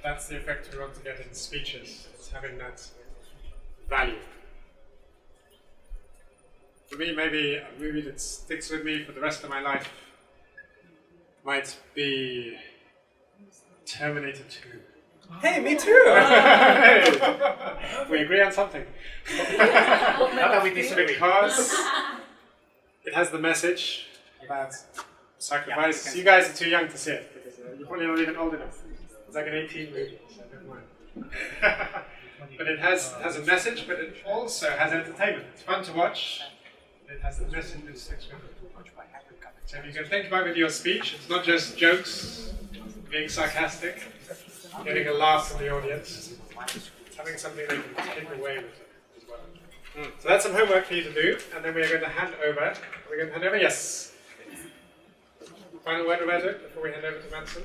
That's the effect we want to get in speeches. It's having that value. For me, maybe a movie that sticks with me for the rest of my life might be Terminator 2. Hey, me too! Hey. We agree on something. Not that we disagree. Because it has the message about sacrifice. You guys are too young to see it, because you're probably not even old enough. It's like an 18 movie, so never mind. But it has a message, but it also has entertainment. It's fun to watch. It has the message that sticks with it. So if you can think about it with your speech, it's not just jokes, being sarcastic, getting a laugh from the audience, having something they can take away with it as well. So that's some homework for you to do, and then we're going to hand over. Are we going to hand over? Yes. Final word about it before we hand over to Manson?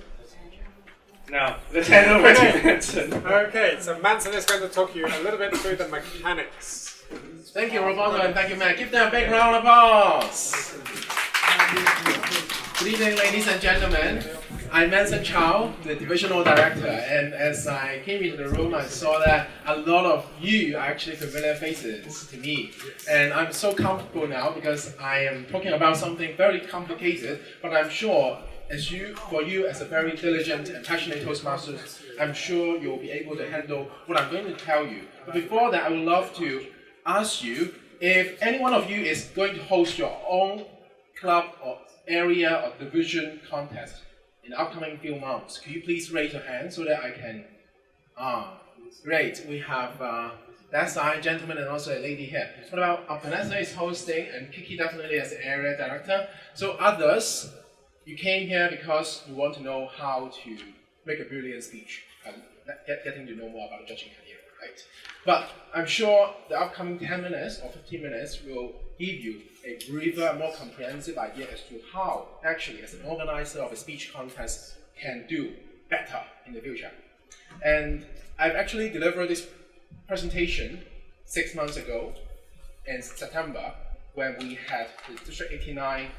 No, let's hand over to Manson. Okay, so Manson is going to talk you a little bit through the mechanics. Thank you, Roberto, and thank you, Matt. Give them a big round of applause. Good evening, ladies and gentlemen. I'm Manson Chow, the Divisional Director, and as I came into the room, I saw that a lot of you are actually familiar faces to me. And I'm so comfortable now because I am talking about something very complicated, but I'm sure for you as a very diligent and passionate Toastmasters, I'm sure you'll be able to handle what I'm going to tell you. But before that, I would love to ask you if any one of you is going to host your own club or area or division contest in the upcoming few months. Could you please raise your hand so that I can... Great. We have that side, gentleman, and also a lady here. What about Vanessa is hosting, and Kiki definitely as the area director. So others, you came here because you want to know how to make a brilliant speech and getting to know more about the judging career, right? But I'm sure the upcoming 10 minutes or 15 minutes will give you a briefer, more comprehensive idea as to how, actually, as an organizer of a speech contest, can do better in the future. And I've actually delivered this presentation 6 months ago in September when we had the District 89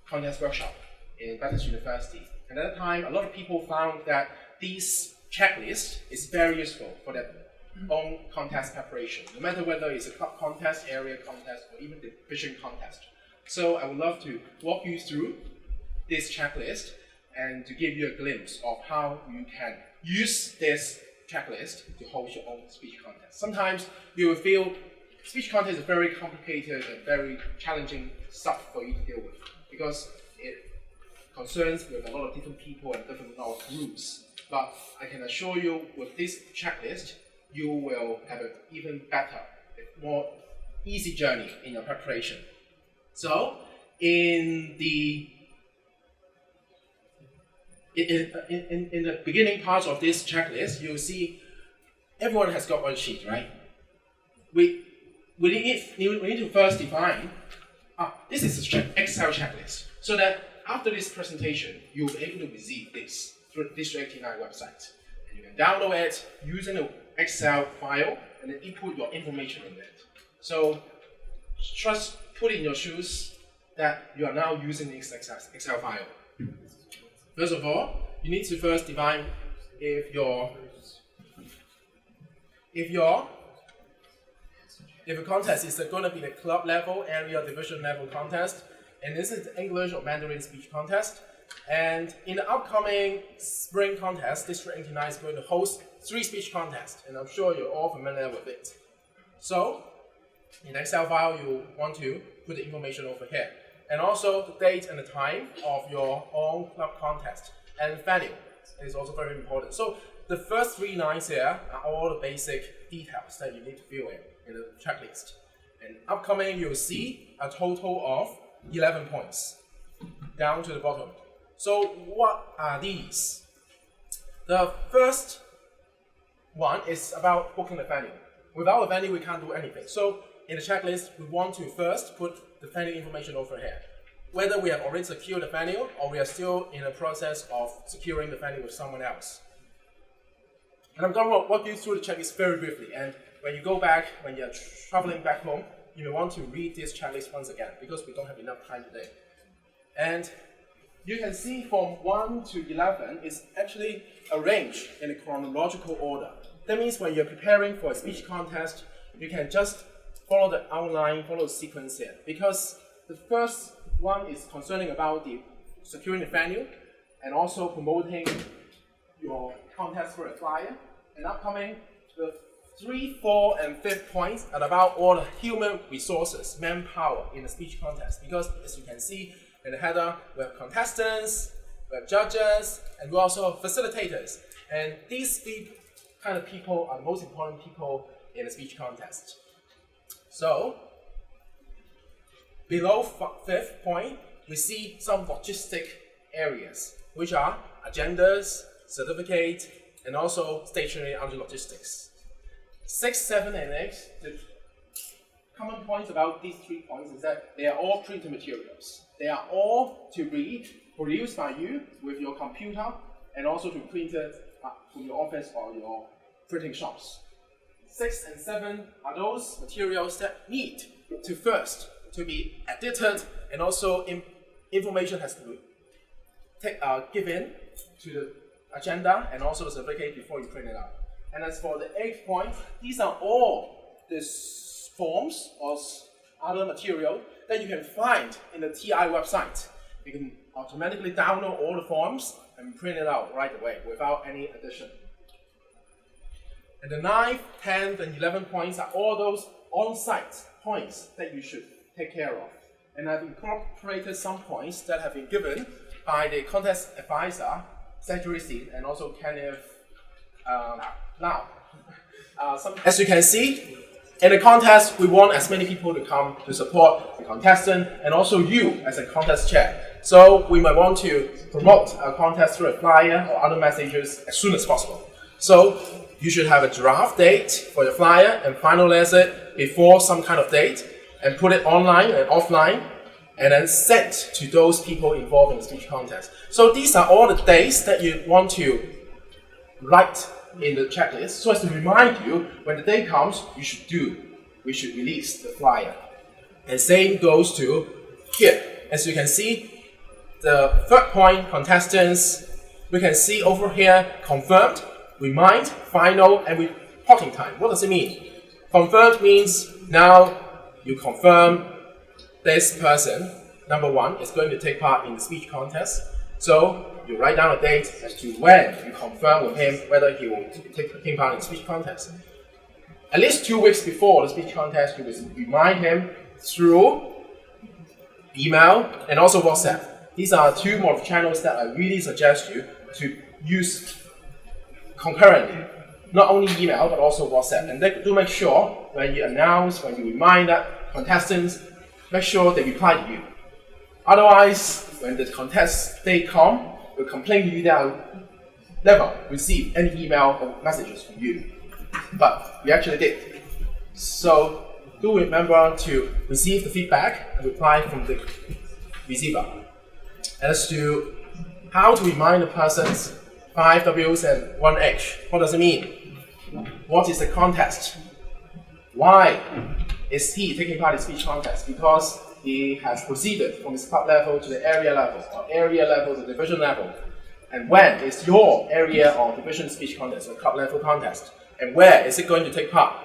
Contest Workshop in Baptist University. And at that time, a lot of people found that this checklist is very useful for their own contest preparation, no matter whether it's a club contest, area contest, or even the division contest. So I would love to walk you through this checklist and to give you a glimpse of how you can use this checklist to host your own speech contest. Sometimes you will feel speech contest is very complicated and very challenging stuff for you to deal with because it concerns with a lot of different people and different groups. But I can assure you with this checklist, you will have an even better, more easy journey in your preparation. So, in the beginning part of this checklist, you'll see everyone has got one sheet, right? We need to first define, this is an Excel checklist, so that after this presentation, you'll be able to receive this through the District 89 website. And you can download it using the Excel file and then input your information in it. So just put in your shoes that you are now using this Excel file. First of all, you need to first define if a contest is going to be the club level, area, division level contest, and this is the English or Mandarin speech contest. And in the upcoming spring contest, District 89 is going to host 3 speech contests, and I'm sure you're all familiar with it. So, in the Excel file, you want to put the information over here. And also the date and the time of your own club contest. And venue is also very important. So the first 3 lines here are all the basic details that you need to fill in the checklist. And upcoming, you'll see a total of 11 points down to the bottom. So what are these? The first one is about booking the venue. Without a venue, we can't do anything. So in the checklist, we want to first put the venue information over here. Whether we have already secured the venue or we are still in the process of securing the venue with someone else. And I'm going to walk you through the checklist very briefly. And when you go back, when you're traveling back home, you may want to read this checklist once again because we don't have enough time today. And you can see from 1 to 11 is actually arranged in a chronological order. That means when you're preparing for a speech contest, you can just follow the outline, follow the sequence here. Because the first one is concerning about the securing the venue and also promoting your contest for a flyer. And upcoming, the 3, 4, and 5th points are about all the human resources, manpower in the speech contest. Because as you can see in the header, we have contestants, we have judges, and we also have facilitators. And these 3 kind of people are the most important people in the speech contest. So, below 5th point, we see some logistic areas, which are agendas, certificate, and also stationery under logistics. 6, 7, and 8, the common points about these 3 points is that they are all printed materials. They are all to be produced by you with your computer and also to be printed from your office or your printing shops. 6 and 7 are those materials that need to first to be edited and also information has to be given to the agenda and also the certificate before you print it out. And as for the 8th point, these are all the forms or other material that you can find in the TI website. You can automatically download all the forms and print it out right away without any addition. And the 9th, 10th, and 11th points are all those on-site points that you should take care of. And I've incorporated some points that have been given by the contest advisor, Secretary Seat, and also Kenneth Lau. As you can see, in the contest, we want as many people to come to support the contestant and also you as a contest chair. So we might want to promote a contest through a flyer or other messages as soon as possible. So you should have a draft date for your flyer and finalize it before some kind of date and put it online and offline and then send to those people involved in the speech contest. So these are all the dates that you want to write in the checklist so as to remind you when the day comes, we should release the flyer. And same goes to here. As you can see, the 3rd point, contestants, we can see over here, confirmed, remind, final, and reporting time. What does it mean? Confirmed means now you confirm this person, number 1, is going to take part in the speech contest. So you write down a date as to when you confirm with him whether he will take part in the speech contest. At least 2 weeks before the speech contest, you will remind him through email and also WhatsApp. These are 2 more channels that I really suggest you to use concurrently. Not only email, but also WhatsApp. And do make sure when you announce, when you remind that contestants, make sure they reply to you. Otherwise, when the contest day comes, will complain to you that I never received any email or messages from you. But we actually did. So do remember to receive the feedback and reply from the receiver. As to how to remind the persons, 5 Ws and 1 H. What does it mean? What is the contest? Why is he taking part in speech contest? Because he has proceeded from his club level to the area level, or area level to division level. And when is your area or division speech contest or club level contest? And where is it going to take part?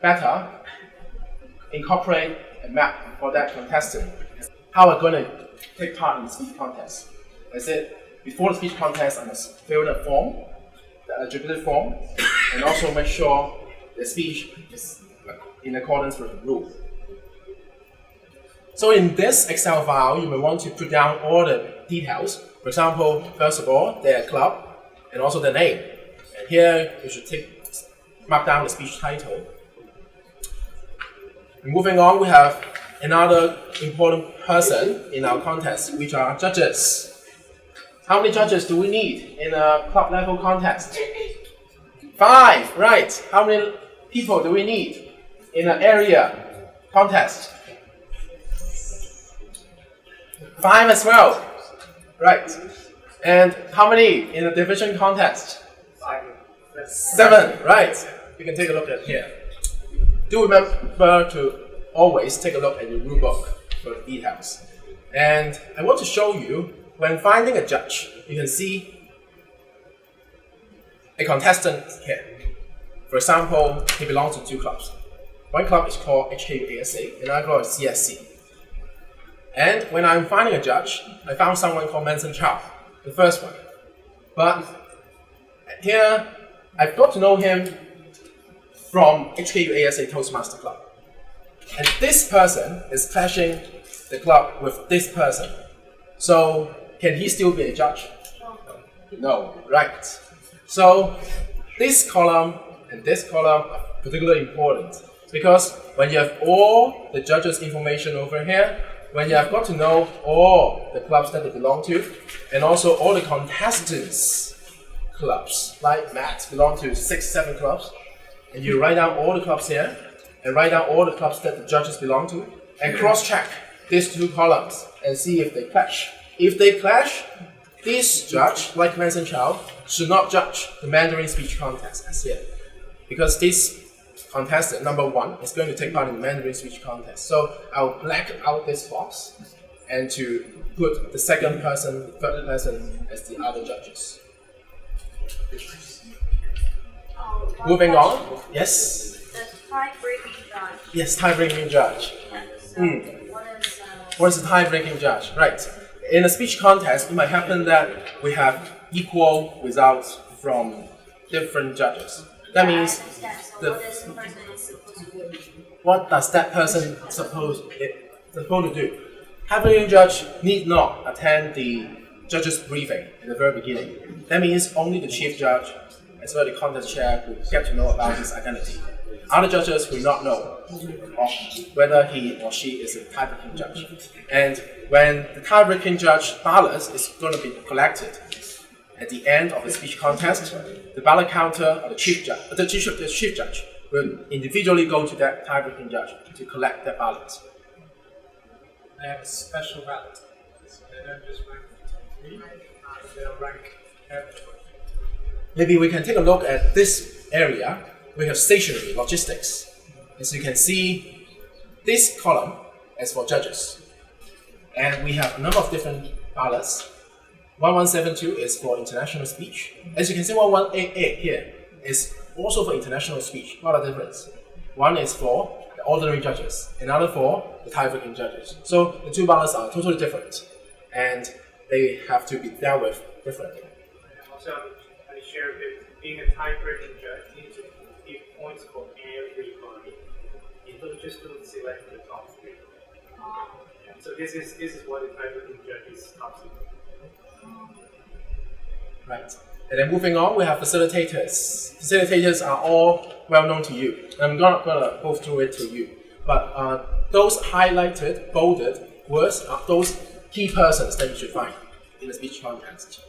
Better incorporate a map for that contestant. how I'm going to take part in the speech contest. I said, before the speech contest, I must fill in a form, the eligibility form, and also make sure the speech is in accordance with the rule. So in this Excel file, you may want to put down all the details. For example, first of all, their club, and also their name. And here, you should mark down the speech title. Moving on, we have another important person in our contest, which are judges. How many judges do we need in a club level contest? 5, right. How many people do we need in an area contest? 5 as well, right. And how many in a division contest? 7, right. You can take a look at here. Do remember to always take a look at your rule book for the details. And I want to show you, when finding a judge, you can see a contestant here. For example, he belongs to 2 clubs. One club is called HKUASA, another club is CSC. And when I'm finding a judge, I found someone called Manson Chow, the first one. But here, I've got to know him from HKUASA Toastmaster Club. And this person is clashing the club with this person. So, can he still be a judge? No, right. So, this column and this column are particularly important because when you have all the judges' information over here, when you have got to know all the clubs that they belong to, and also all the contestants' clubs, like Matt belong to 6, 7 clubs, and you write down all the clubs here, and write down all the clubs that the judges belong to, and cross-check these 2 columns and see if they clash. If they clash, this judge, like Manson Chow, should not judge the Mandarin speech contest as here, because this contestant, number 1, is going to take part in the Mandarin speech contest. So I'll black out this box and to put the second person, third person as the other judges. Moving on, yes? The tie-breaking judge. Yes, tie-breaking judge. What is a tie-breaking judge? Right. In a speech contest, it might happen that we have equal results from different judges. That means what does that person supposed to do? Tie-breaking judge need not attend the judge's briefing at the very beginning. That means only the chief judge, as well as the contest chair, will get to know about his identity. Other judges will not know whether he or she is a tie-breaking judge. And when the tie-breaking judge ballots is going to be collected at the end of the speech contest, the ballot counter or the chief judge will individually go to that tie-breaking judge to collect their ballots. They have a special ballot, so they don't just rank the top 3, they'll rank everyone. Maybe we can take a look at this area. We have stationery, logistics. As you can see, this column is for judges. And we have a number of different ballots. 1172 is for international speech. As you can see, 1188 here is also for international speech. What are the difference? One is for the ordinary judges, another for the tie-breaking judges. So the 2 ballots are totally different, and they have to be dealt with differently. Also, I share that being a tie-breaking judge, you need to give points for everybody. You don't just select the top 3. So this is what the tie-breaking judge is top 3. Right. And then moving on, we have facilitators. Facilitators are all well known to you. I'm not going to go through it to you. But those highlighted, bolded words are those key persons that you should find in the speech contest.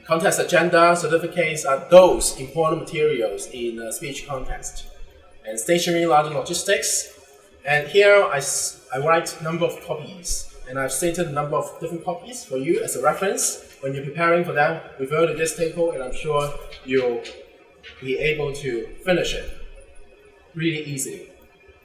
Contest agenda, certificates are those important materials in a speech contest. And stationery, larger logistics. And here I write number of copies. And I've stated a number of different copies for you as a reference. When you're preparing for them, refer to this table, and I'm sure you'll be able to finish it really easily.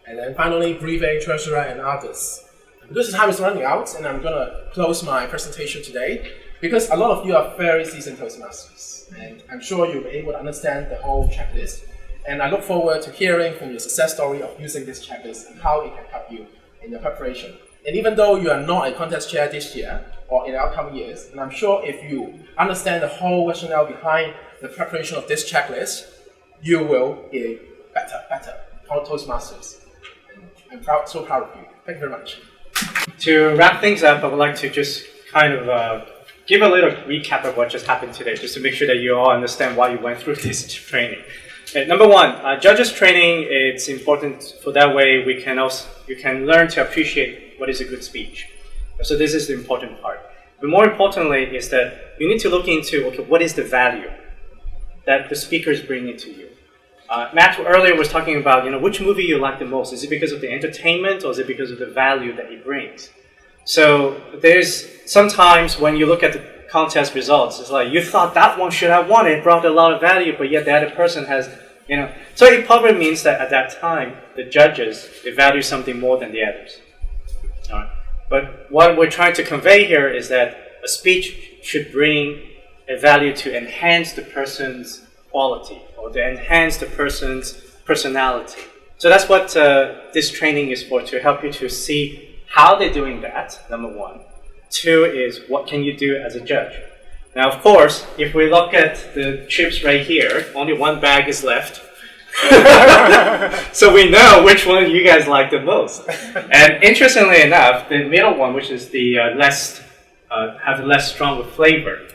And then finally, briefing, treasurer, and others. Because time is running out, and I'm going to close my presentation today, because a lot of you are very seasoned Toastmasters, and I'm sure you'll be able to understand the whole checklist. And I look forward to hearing from your success story of using this checklist and how it can help you in your preparation And even though you are not a contest chair this year or in the upcoming years, and I'm sure if you understand the whole rationale behind the preparation of this checklist, you will be better Toastmasters. I'm so proud of you. Thank you very much. To wrap things up, I would like to just kind of give a little recap of what just happened today, just to make sure that you all understand why you went through this training. Okay, number one, judges training, it's important for that way you can learn to appreciate what is a good speech. So this is the important part. But more importantly is that you need to look into, okay, what is the value that the speaker is bringing to you? Matt earlier was talking about, which movie you like the most. Is it because of the entertainment or is it because of the value that it brings? So there's sometimes when you look at the contest results, it's like you thought that one should have won, it brought a lot of value, but yet the other person has, So it probably means that at that time, the judges, they value something more than the others. All right. But what we're trying to convey here is that a speech should bring a value to enhance the person's quality or to enhance the person's personality. So that's what this training is for, to help you to see how they're doing that, number one. Two is, what can you do as a judge? Now, of course, if we look at the chips right here, only one bag is left. So we know which one you guys like the most. And interestingly enough, the middle one, which is the have a less stronger flavor.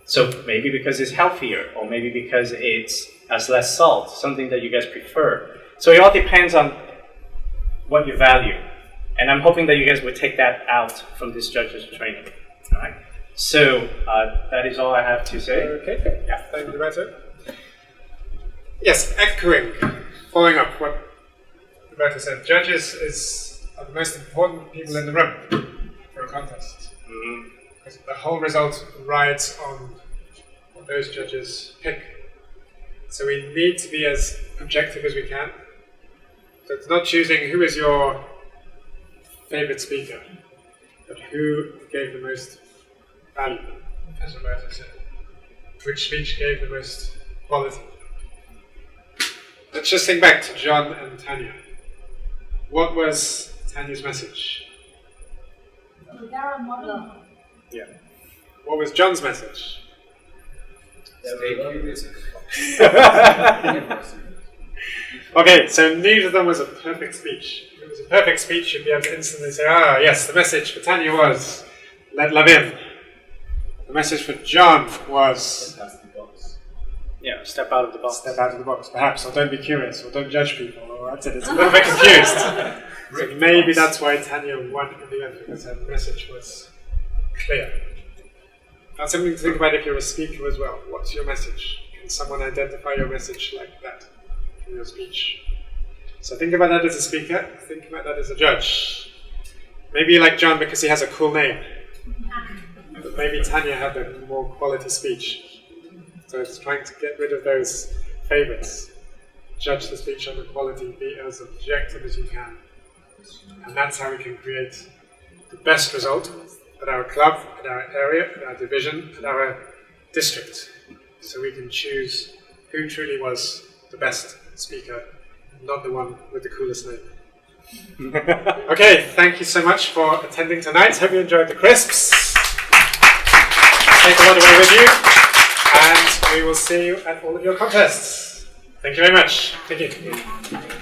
So maybe because it's healthier, or maybe because it has less salt, something that you guys prefer. So it all depends on what you value. And I'm hoping that you guys will take that out from this judge's training. All right. So that is all I have to say. Okay. Yeah. Thank you, Roberto. Yes, echoing, following up what Roberto said. Judges are the most important people in the room for a contest. Because the whole result rides on what those judges pick. So we need to be as objective as we can. So it's not choosing who is your favorite speaker, but who gave the most value, as Roberto said. Which speech gave the most quality. Let's just think back to John and Tanya. What was Tanya's message? Yeah. What was John's message? Okay, so neither of them was a perfect speech. If it was a perfect speech, you'd be able to instantly say, yes, the message for Tanya was, let love in. The message for John was, yeah, step out of the box. Step out of the box, perhaps, or don't be curious, or don't judge people, or that's it, it's a little bit confused. So maybe that's why Tanya won in the end, because her message was clear. That's something to think about if you're a speaker as well. What's your message? Can someone identify your message like that in your speech? So think about that as a speaker, think about that as a judge. Maybe you like John because he has a cool name. But maybe Tanya had a more quality speech. So it's trying to get rid of those favorites. Judge the speech on the quality, be as objective as you can. And that's how we can create the best result at our club, at our area, at our division, at our district. So we can choose who truly was the best speaker, not the one with the coolest name. Okay, thank you so much for attending tonight. Hope you enjoyed the crisps. Take a lot away with you. And we will see you at all of your contests. Thank you very much. Thank you.